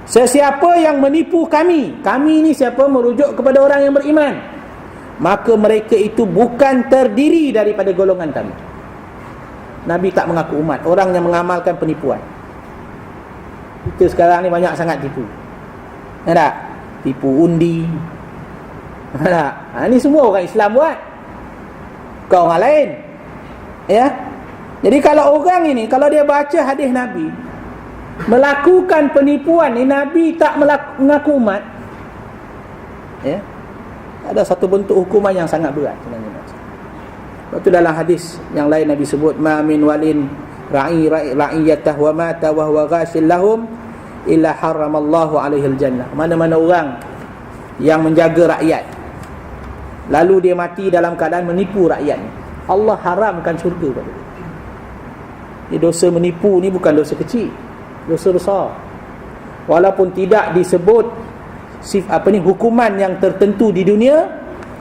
Sesiapa yang menipu kami ni siapa? Merujuk kepada orang yang beriman, maka mereka itu bukan terdiri daripada golongan kami. Nabi tak mengaku umat orang yang mengamalkan penipuan. Kita sekarang ni banyak sangat tipu. Ya tak? Tipu undi. Ya tak? Ni semua orang Islam buat, bukan orang lain. Ya. Jadi kalau orang ini, kalau dia baca hadis Nabi, melakukan penipuan ni, Nabi tak mengaku umat, ya, Ada satu bentuk hukuman yang sangat berat sebenarnya. Lepas tu dalam hadis yang lain Nabi sebut, ma min walin ra'iyatah wa mata wa huwa ghashil lahum illa haramallahu alaihil jannah. Mana-mana orang yang menjaga rakyat lalu dia mati dalam keadaan menipu rakyat, Allah haramkan syurga pada dia. Ini dosa menipu ni bukan dosa kecil, dosa besar. Walaupun tidak disebut hukuman yang tertentu di dunia,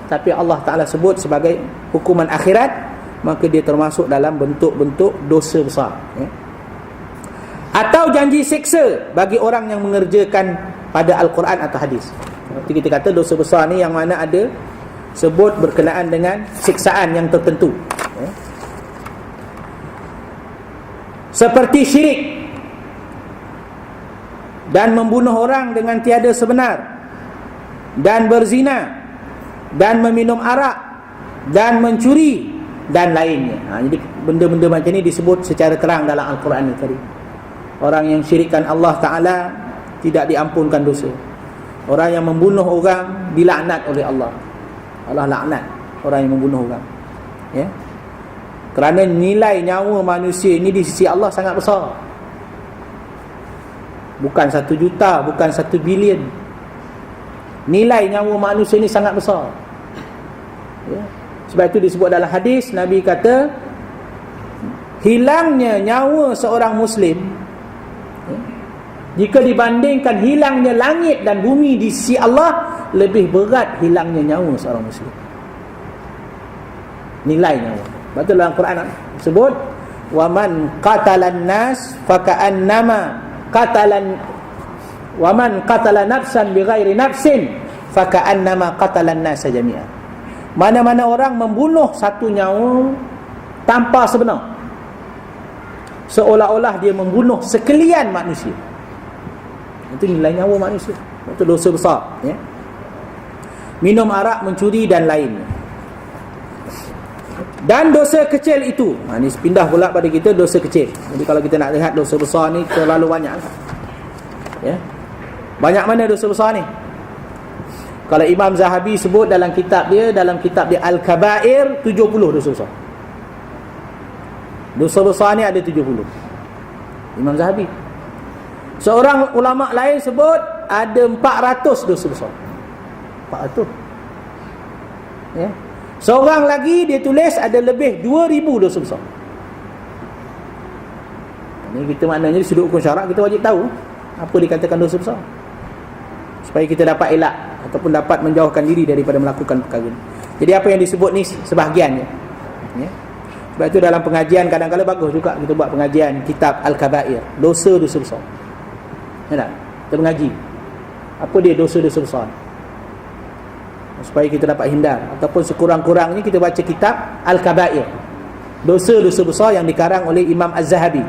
tapi Allah Ta'ala sebut sebagai hukuman akhirat, maka dia termasuk dalam bentuk-bentuk dosa besar, ya. Atau janji siksa bagi orang yang mengerjakan pada Al-Quran atau hadis. Nanti kita kata dosa besar ni yang mana ada sebut berkenaan dengan siksaan yang tertentu, ya. Seperti syirik dan membunuh orang dengan tiada sebenar, dan berzina, dan meminum arak, dan mencuri, dan lainnya. Jadi benda-benda macam ni disebut secara terang dalam Al-Quran ni tadi. Orang yang syirikkan Allah Ta'ala tidak diampunkan dosa. Orang yang membunuh orang dilaknat oleh Allah. Allah laknat orang yang membunuh orang, ya. Kerana nilai nyawa manusia ini di sisi Allah sangat besar. Bukan 1 juta, bukan 1 bilion. Nilai nyawa manusia ini sangat besar, ya. Sebab itu disebut dalam hadis, Nabi kata hilangnya nyawa seorang Muslim, ya, jika dibandingkan hilangnya langit dan bumi di sisi Allah, lebih berat hilangnya nyawa seorang Muslim. Nilai nyawa. Betul dalam Quran sebut, waman qatalan nas faka'annama qatalan, waman qatala nafsan bighairi nafsin faka'annama qatalan nas jami'an. Mana-mana orang membunuh satu nyawa tanpa sebenar, seolah-olah dia membunuh sekalian manusia. Itu nilai nyawa manusia. Itu dosa besar, ya. Minum arak, mencuri dan lainnya. Dan dosa kecil itu, ni pindah pula pada kita dosa kecil. Jadi kalau kita nak lihat dosa besar ni terlalu banyak, ya. Banyak mana dosa besar ni? Kalau Imam Zahabi sebut dalam kitab dia Al-Kabair, 70 dosa besar. Dosa besar ni ada 70. Imam Zahabi. Seorang ulama lain sebut ada 400 dosa besar. 400, ya. Seorang lagi dia tulis ada lebih 2000 dosa besar. Ini kita maknanya di sudut hukum syarak kita wajib tahu apa dikatakan dosa besar, supaya kita dapat elak ataupun dapat menjauhkan diri daripada melakukan perkara ini. Jadi apa yang disebut ni sebahagiannya, ya. Sebab itu dalam pengajian kadang-kadang bagus juga kita buat pengajian kitab Al-Kabair, dosa-dosa besar, ya tak? Kita mengaji apa dia dosa-dosa besar, supaya kita dapat hindar. Ataupun sekurang-kurangnya kita baca kitab Al-Kabair, dosa-dosa besar yang dikarang oleh Imam Az-Zahabi,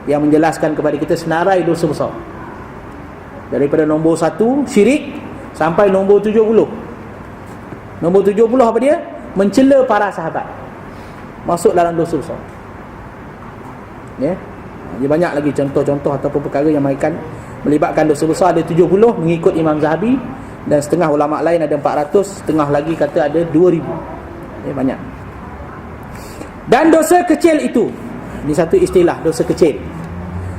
yang menjelaskan kepada kita senarai dosa besar, daripada nombor 1 syirik sampai nombor 70. Nombor 70 apa dia? Mencela para sahabat, masuk dalam dosa besar, ya. Jadi banyak lagi contoh-contoh ataupun perkara yang melibatkan dosa besar. Ada 70 mengikut Imam Zahabi, dan setengah ulama lain ada 400, setengah lagi kata ada 2000, ya, banyak. Dan dosa kecil itu, ini satu istilah dosa kecil.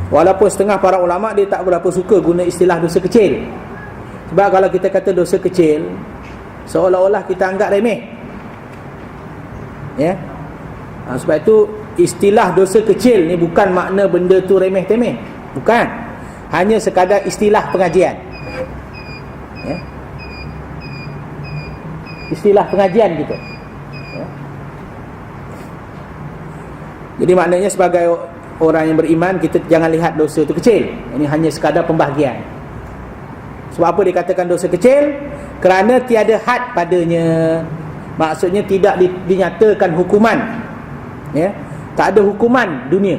Walaupun setengah para ulama dia tak berapa suka guna istilah dosa kecil. Sebab kalau kita kata dosa kecil, seolah-olah kita anggap remeh, ya. Sebab itu istilah dosa kecil ni bukan makna benda tu remeh-temeh, bukan. Hanya sekadar istilah pengajian, ya. Istilah pengajian gitu, ya. Jadi maknanya sebagai orang yang beriman, kita jangan lihat dosa itu kecil. Ini hanya sekadar pembahagian. Sebab apa dikatakan dosa kecil? Kerana tiada had padanya. Maksudnya tidak dinyatakan hukuman, ya. Tak ada hukuman dunia,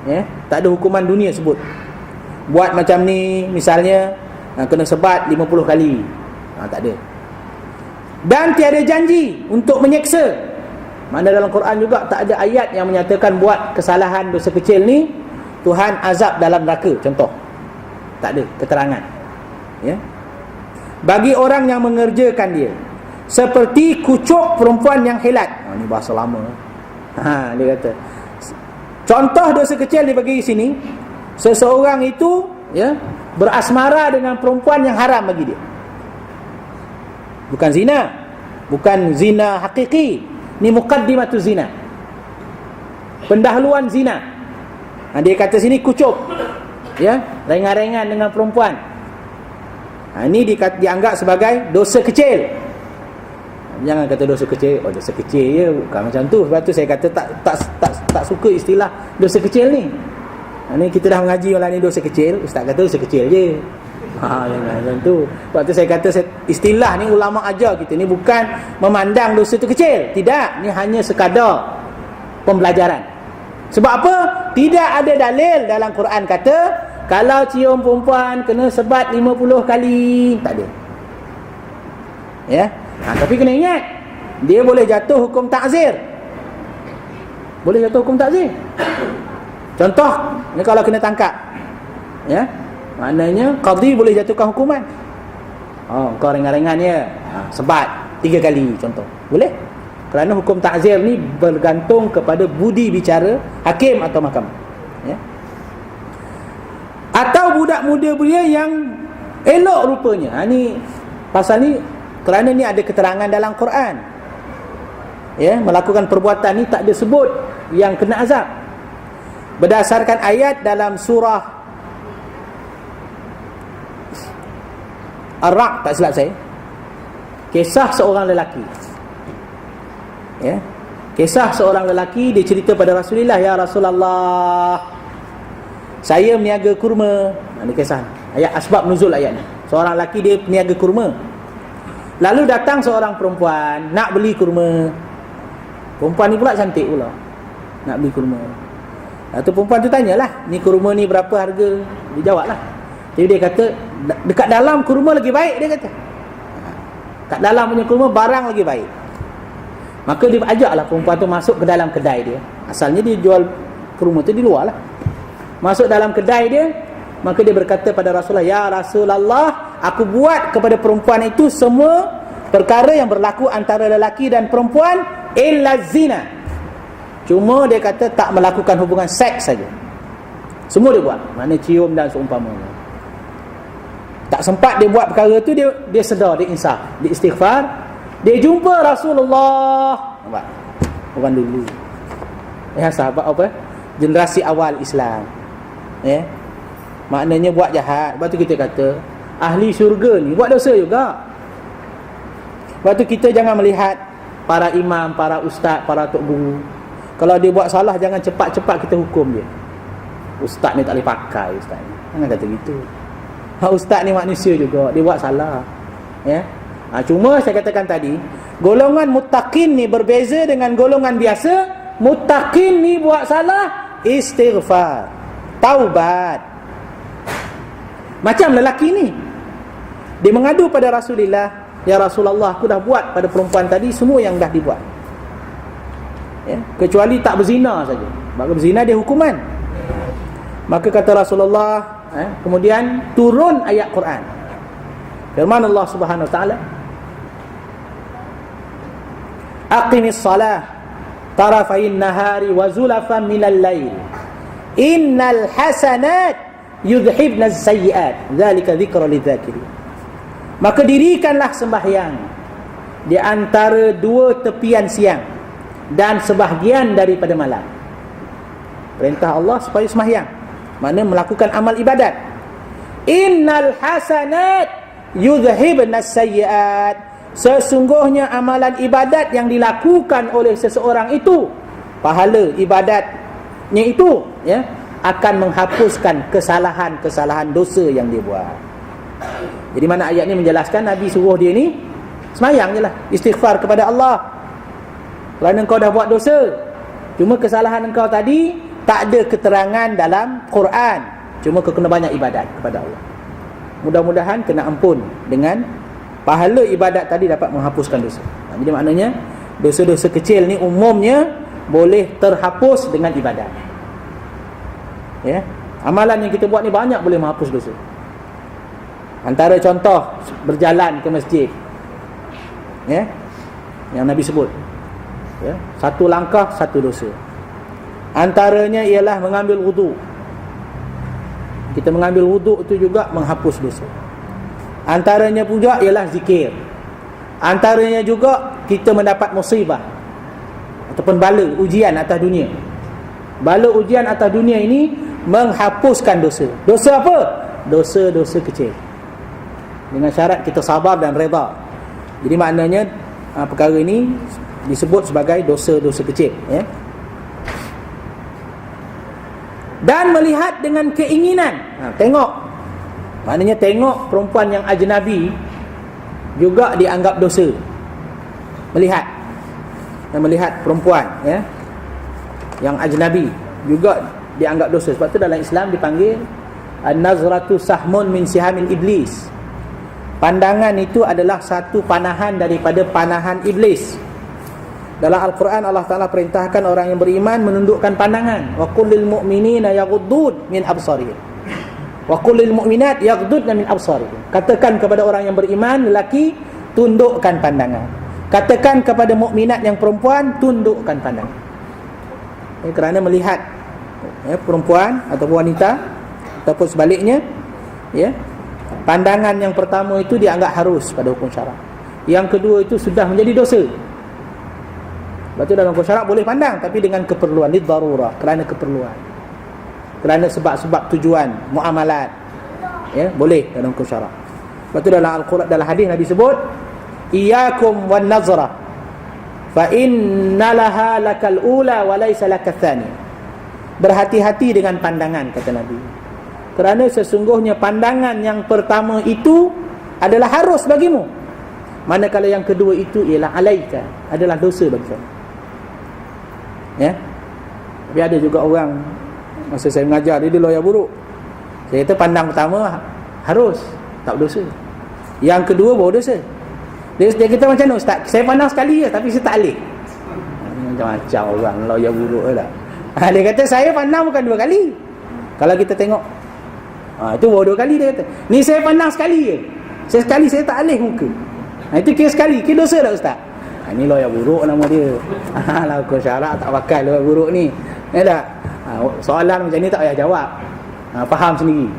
ya. Tak ada hukuman dunia sebut buat macam ni, misalnya kena sebat 50 kali, tak ada. Dan tiada janji untuk menyeksa. Mana dalam Quran juga tak ada ayat yang menyatakan buat kesalahan dosa kecil ni Tuhan azab dalam neraka, contoh. Tak ada keterangan, ya. bagi orang yang mengerjakan dia, seperti kucuk perempuan yang helat. Ini bahasa lama. Dia kata contoh dosa kecil dia bagi sini, seseorang itu berasmara dengan perempuan yang haram bagi dia. Bukan zina, bukan zina hakiki, ni muqaddimatu zina, pendahuluan zina. Dia kata sini kucuk, rengan-rengan dengan perempuan. Ini dianggap sebagai dosa kecil. Jangan kata dosa kecil, dosa kecil je, bukan macam tu. Sebab tu saya kata tak suka istilah dosa kecil ni. Ni kita dah mengaji orang ni dosa kecil, ustaz kata dosa kecil je. Jangan macam tu. Sebab tu saya kata istilah ni ulama ajar kita ni bukan memandang dosa tu kecil. Tidak, ni hanya sekadar pembelajaran. Sebab apa? Tidak ada dalil dalam Quran kata kalau cium perempuan kena sebat 50 kali. Tak ada. Tapi kena ingat, dia boleh jatuh hukum ta'zir. Boleh jatuh hukum ta'zir. Contoh, ni kalau kena tangkap, maknanya qadhi boleh jatuhkan hukuman. Kau ringan-ringan je, sebat 3 kali contoh. Boleh? Kerana hukum ta'zir ni bergantung kepada budi bicara hakim atau mahkamah. Atau budak muda belia yang elok rupanya. Ni pasal ni kerana ni ada keterangan dalam Quran. Melakukan perbuatan ni tak ada sebut yang kena azab. Berdasarkan ayat dalam surah Ar-Ra'd, tak silap saya, kisah seorang lelaki. Kisah seorang lelaki, dia cerita pada Rasulullah, ya Rasulullah, saya meniaga kurma. Ini kisah ayat asbab nuzul ayat ni. Seorang lelaki dia peniaga kurma. Lalu datang seorang perempuan nak beli kurma. Perempuan ni pula cantik pula, nak beli kurma. Lalu perempuan tu tanyalah, ni kurma ni berapa harga? Dia jawablah. Jadi dia kata, dekat dalam kurma lagi baik, dia kata. Kat dalam punya kurma barang lagi baik. Maka dia ajaklah perempuan tu masuk ke dalam kedai dia. Asalnya dia jual kurma tu di luar lah. Masuk dalam kedai dia, maka dia berkata pada Rasulullah, ya Rasulullah, aku buat kepada perempuan itu semua perkara yang berlaku antara lelaki dan perempuan illa zina. Cuma dia kata tak melakukan hubungan seks saja. Semua dia buat, mana cium dan seumpamanya. Tak sempat dia buat perkara tu, dia sedar, dia insaf, dia istighfar, dia jumpa Rasulullah. Nampak? Orang dulu, sahabat apa? Generasi awal Islam. Maknanya buat jahat. Lepas tu kita kata ahli syurga ni buat dosa juga. Lepas tu kita jangan melihat para imam, para ustaz, para tok guru, kalau dia buat salah jangan cepat-cepat kita hukum dia. Ustaz ni tak boleh pakai, ustaz ni. Jangan kata gitu. Ustaz ni manusia juga, dia buat salah. Cuma saya katakan tadi, golongan muttaqin ni berbeza dengan golongan biasa. Muttaqin ni buat salah, istighfar, taubat. Macam lelaki ni, dia mengadu pada Rasulullah, ya Rasulullah, aku dah buat pada perempuan tadi semua yang dah dibuat, kecuali tak berzina saja. Maka berzina dia hukuman. Maka kata Rasulullah, kemudian turun ayat Quran. Firman Allah Subhanahu wa taala, aqimis salah tarafain nahari wa zulafan minal lail innal hasanat yudhibna sayyiat dzalika dzikra lidzakirin. Maka dirikanlah sembahyang di antara dua tepian siang dan sebahagian daripada malam. Perintah Allah supaya sembahyang, maknanya melakukan amal ibadat. Innal hasanat yudhibna sayyiat, sesungguhnya amalan ibadat yang dilakukan oleh seseorang itu, pahala ibadatnya itu akan menghapuskan kesalahan-kesalahan dosa yang dia buat. Jadi mana ayat ni menjelaskan Nabi suruh dia ni sembahyang je lah, istighfar kepada Allah kerana engkau dah buat dosa. Cuma kesalahan engkau tadi tak ada keterangan dalam Quran, cuma kau kena banyak ibadat kepada Allah. Mudah-mudahan kena ampun dengan pahala ibadat tadi dapat menghapuskan dosa. Jadi maknanya dosa-dosa kecil ni umumnya boleh terhapus dengan ibadat. Amalan yang kita buat ni banyak boleh menghapus dosa. Antara contoh berjalan ke masjid, ya, yang Nabi sebut, ya, satu langkah satu dosa. Antaranya ialah mengambil wudu. Kita mengambil wudu itu juga menghapus dosa. Antaranya juga ialah zikir. Antaranya juga kita mendapat musibah ataupun bala, ujian atas dunia. Bala ujian atas dunia ini menghapuskan dosa. Dosa apa? Dosa-dosa kecil. Dengan syarat kita sabar dan redha. Jadi maknanya perkara ini disebut sebagai dosa-dosa kecil, ya. Dan melihat dengan keinginan. Tengok. Maknanya tengok perempuan yang ajnabi juga dianggap dosa. Melihat. Dan melihat perempuan, ya, yang ajnabi juga dianggap dosa. Sebab tu dalam Islam dipanggil an-nazratu sahmun min sihamil iblis. Pandangan itu adalah satu panahan daripada panahan iblis. Dalam Al-Quran Allah Ta'ala perintahkan orang yang beriman menundukkan pandangan. Wa qul lil mu'minina yaghuddud min absarihim. Wa qul lil mu'minat yaghuddudna min absarihim. Katakan kepada orang yang beriman lelaki, tundukkan pandangan. Katakan kepada mukminat yang perempuan, tundukkan pandangan. Kerana melihat, ya, perempuan atau wanita ataupun sebaliknya, ya, pandangan yang pertama itu dianggap harus pada hukum syarak. Yang kedua itu sudah menjadi dosa. Sebab tu dalam hukum syarak boleh pandang, tapi dengan keperluan, lidarurah, kerana keperluan, kerana sebab-sebab tujuan muamalat, ya, boleh dalam hukum syarak. Sebab tu dalam Al-Quran, dalam hadis Nabi sebut, iyyakum wan nazrah fa innalaha lakal ula wa laysa lakat tsani. Berhati-hati dengan pandangan, kata Nabi, kerana sesungguhnya pandangan yang pertama itu adalah harus bagimu, manakala yang kedua itu ialah alaika, adalah dosa bagi kamu. Ya. Tapi ada juga orang, masa saya mengajar, dia lawyer buruk. Saya kata pandang pertama harus, tak berdosa. Yang kedua baru dosa. Dia kata macam mana, Ustaz? Saya pandang sekali je, tapi saya tak alih. Macam-macam orang lawyer buruk lah. Dia kata saya pandang bukan 2 kali. Kalau kita tengok, itu baru 2 kali dia kata. Ni saya pandang sekali je. Sekali saya tak alih muka. Itu kira sekali. Kira dosa tak, Ustaz? Ni lawyer buruk nama dia. Lah hukum syarak tak pakai lawyer buruk ni. Ya tak? Soalan macam ni tak payah jawab. Faham sendiri.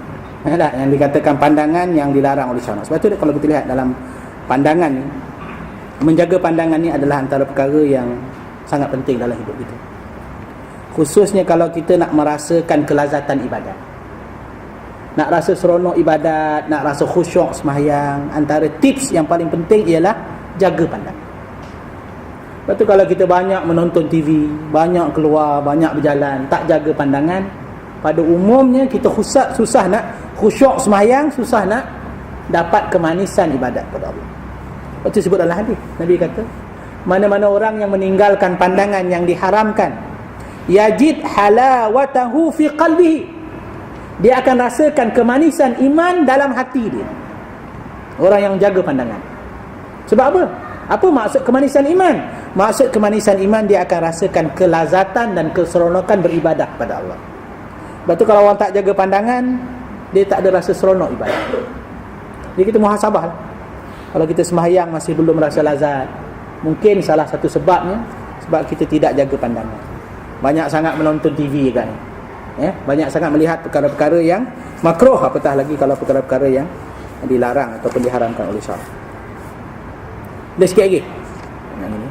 Ya tak? Yang dikatakan pandangan yang dilarang oleh syarak. Sebab tu kalau kita lihat dalam pandangan ni, menjaga pandangan ni adalah antara perkara yang sangat penting dalam hidup kita. Khususnya kalau kita nak merasakan kelazatan ibadat, nak rasa seronok ibadat, nak rasa khusyuk sembahyang, antara tips yang paling penting ialah jaga pandangan. Lepas tu kalau kita banyak menonton TV, banyak keluar, banyak berjalan, tak jaga pandangan, pada umumnya kita susah nak khusyuk sembahyang, susah nak dapat kemanisan ibadat pada Allah. Lepas tu sebut dalam hadis, Nabi kata, mana-mana orang yang meninggalkan pandangan yang diharamkan, yajid halawatahu fi qalbihi, dia akan rasakan kemanisan iman dalam hati dia. Orang yang jaga pandangan. Sebab apa? Apa maksud kemanisan iman? Maksud kemanisan iman, dia akan rasakan kelazatan dan keseronokan beribadah pada Allah. Sebab tu kalau orang tak jaga pandangan, dia tak ada rasa seronok ibadah. Jadi kita muhasabah lah. Kalau kita sembahyang masih belum rasa lazat, mungkin salah satu sebabnya sebab kita tidak jaga pandangan. Banyak sangat menonton TV kan, ya? Banyak sangat melihat perkara-perkara yang makruh, apatah lagi kalau perkara-perkara yang dilarang ataupun diharamkan oleh syarak. Ada sikit lagi yang ini.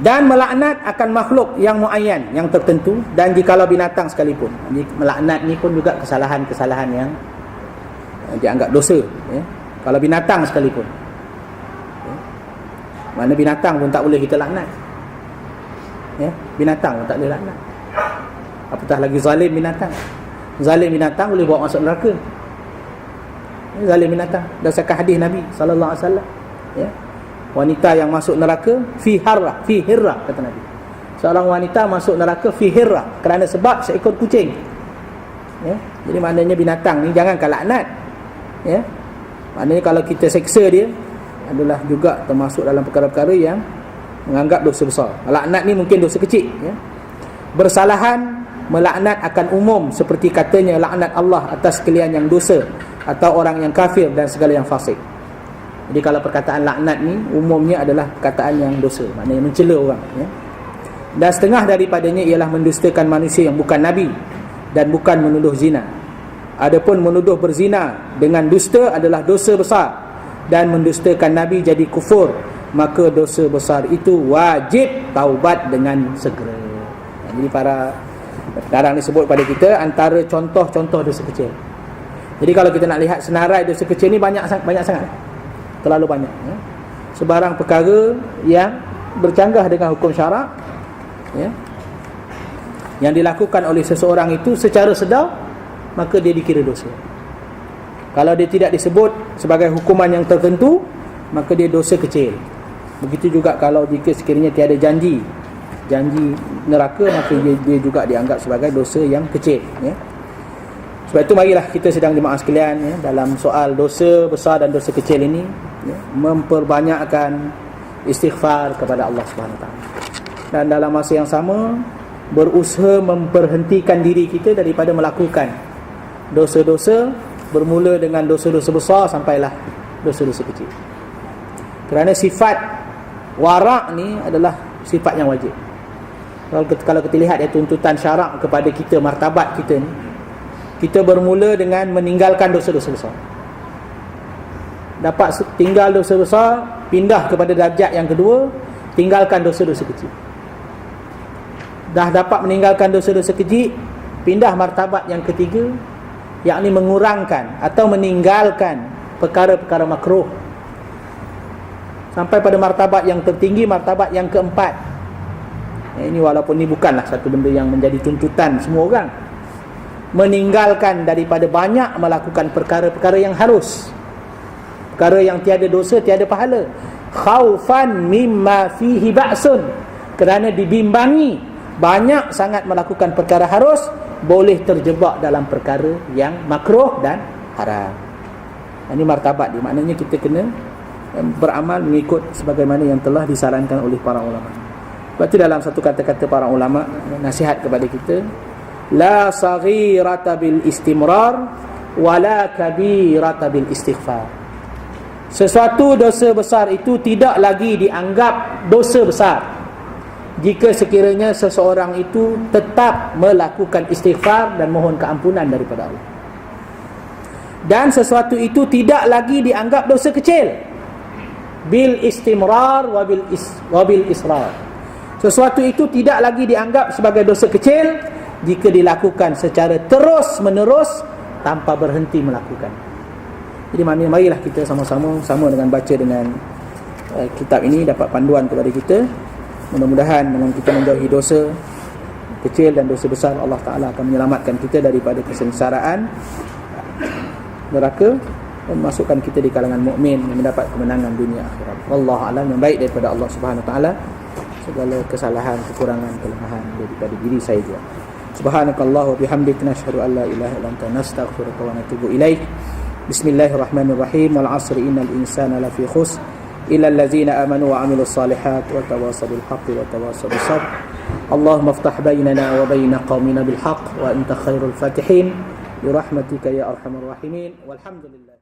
Dan melaknat akan makhluk yang muayyan, yang tertentu, dan jikalau binatang sekalipun. Melaknat ni pun juga kesalahan-kesalahan yang dianggap dosa, ya? Kalau binatang sekalipun, ya? Mana binatang pun tak boleh kita laknat, ya? Binatang pun tak boleh laknat, apatah lagi zalim binatang. Zalim binatang boleh bawa masuk neraka. Zalim binatang, berdasarkan hadis Nabi sallallahu alaihi wasallam, ya, wanita yang masuk neraka fi hirrah, kata Nabi. Seorang wanita masuk neraka fi hirrah kerana sebab seekor kucing, ya. Jadi maknanya binatang ni jangan laknat, ya. Maknanya kalau kita seksa dia adalah juga termasuk dalam perkara-perkara yang menganggap dosa besar. Laknat ni mungkin dosa kecil, ya. Bersalahan melaknat akan umum, seperti katanya laknat Allah atas sekalian yang dosa atau orang yang kafir dan segala yang fasik. Jadi kalau perkataan laknat ni umumnya adalah perkataan yang dosa, maknanya mencela orang, ya. Dan setengah daripadanya ialah mendustakan manusia yang bukan nabi dan bukan menuduh zina. Adapun menuduh berzina dengan dusta adalah dosa besar, dan mendustakan nabi jadi kufur, maka dosa besar itu wajib taubat dengan segera. Jadi para sekarang disebut pada kita antara contoh-contoh dosa kecil. Jadi kalau kita nak lihat senarai dosa kecil ni banyak sangat, terlalu banyak, ya. Sebarang perkara yang bercanggah dengan hukum syarak, ya, yang dilakukan oleh seseorang itu secara sedar, maka dia dikira dosa. Kalau dia tidak disebut sebagai hukuman yang tertentu, maka dia dosa kecil. Begitu juga kalau jika sekiranya tiada janji neraka, maka dia juga dianggap sebagai dosa yang kecil, ya. Sebab itu marilah kita sedang jemaah sekalian, ya, dalam soal dosa besar dan dosa kecil ini, ya, memperbanyakkan istighfar kepada Allah SWT, dan dalam masa yang sama berusaha memberhentikan diri kita daripada melakukan dosa-dosa, bermula dengan dosa-dosa besar sampailah dosa-dosa kecil. Kerana sifat warak ni adalah sifat yang wajib. Kalau kita lihat tuntutan syarak kepada kita, martabat kita ni, kita bermula dengan meninggalkan dosa-dosa besar. Dapat tinggal dosa besar, pindah kepada darjat yang kedua, tinggalkan dosa-dosa kecil. Dah dapat meninggalkan dosa-dosa kecil, pindah martabat yang ketiga, yakni mengurangkan atau meninggalkan perkara-perkara makruh, sampai pada martabat yang tertinggi, martabat yang keempat. Ini walaupun ini bukanlah satu benda yang menjadi tuntutan semua orang, meninggalkan daripada banyak melakukan perkara-perkara yang harus, perkara yang tiada dosa, tiada pahala, khaufan mimma fihi ba'sun, kerana dibimbangi banyak sangat melakukan perkara harus, boleh terjebak dalam perkara yang makruh dan haram. Ini martabat dia, maknanya kita kena beramal mengikut sebagaimana yang telah disarankan oleh para ulama. Sebab itu dalam satu kata-kata para ulama nasihat kepada kita, la saghirata bil istimrar wala kabirata bil istighfar. Sesuatu dosa besar itu tidak lagi dianggap dosa besar jika sekiranya seseorang itu tetap melakukan istighfar dan mohon keampunan daripada Allah. Dan sesuatu itu tidak lagi dianggap dosa kecil bil istimrar wabil israr. Sesuatu itu tidak lagi dianggap sebagai dosa kecil jika dilakukan secara terus menerus tanpa berhenti melakukan. Jadi marilah kita sama-sama dengan baca dengan kitab ini dapat panduan kepada kita. Mudah-mudahan dengan kita menjauhi dosa kecil dan dosa besar, Allah Ta'ala akan menyelamatkan kita daripada kesengsaraan neraka dan masukkan kita di kalangan mukmin yang mendapat kemenangan dunia akhirat. Wallahu a'lam. Yang baik daripada Allah Subhanahu Wa Ta'ala, segala kesalahan, kekurangan, kelemahan daripada diri saya juga. Subhanakallahu bihamdika nashhadu an la ilaha illa anta nastaghfiruka wa natubu ilaik. Bismillahirrahmanirrahim. Wal 'asri innal insana lafi khusr illa allazina amanu wa 'amilus solihat wa tawassaw bil haqqi wa tawassaw bis sabr. Allahumma iftah bainana wa bain qaumina bil haqq wa anta khairul fatihin bi rahmatika ya arhamar rahimin. Walhamdulillah.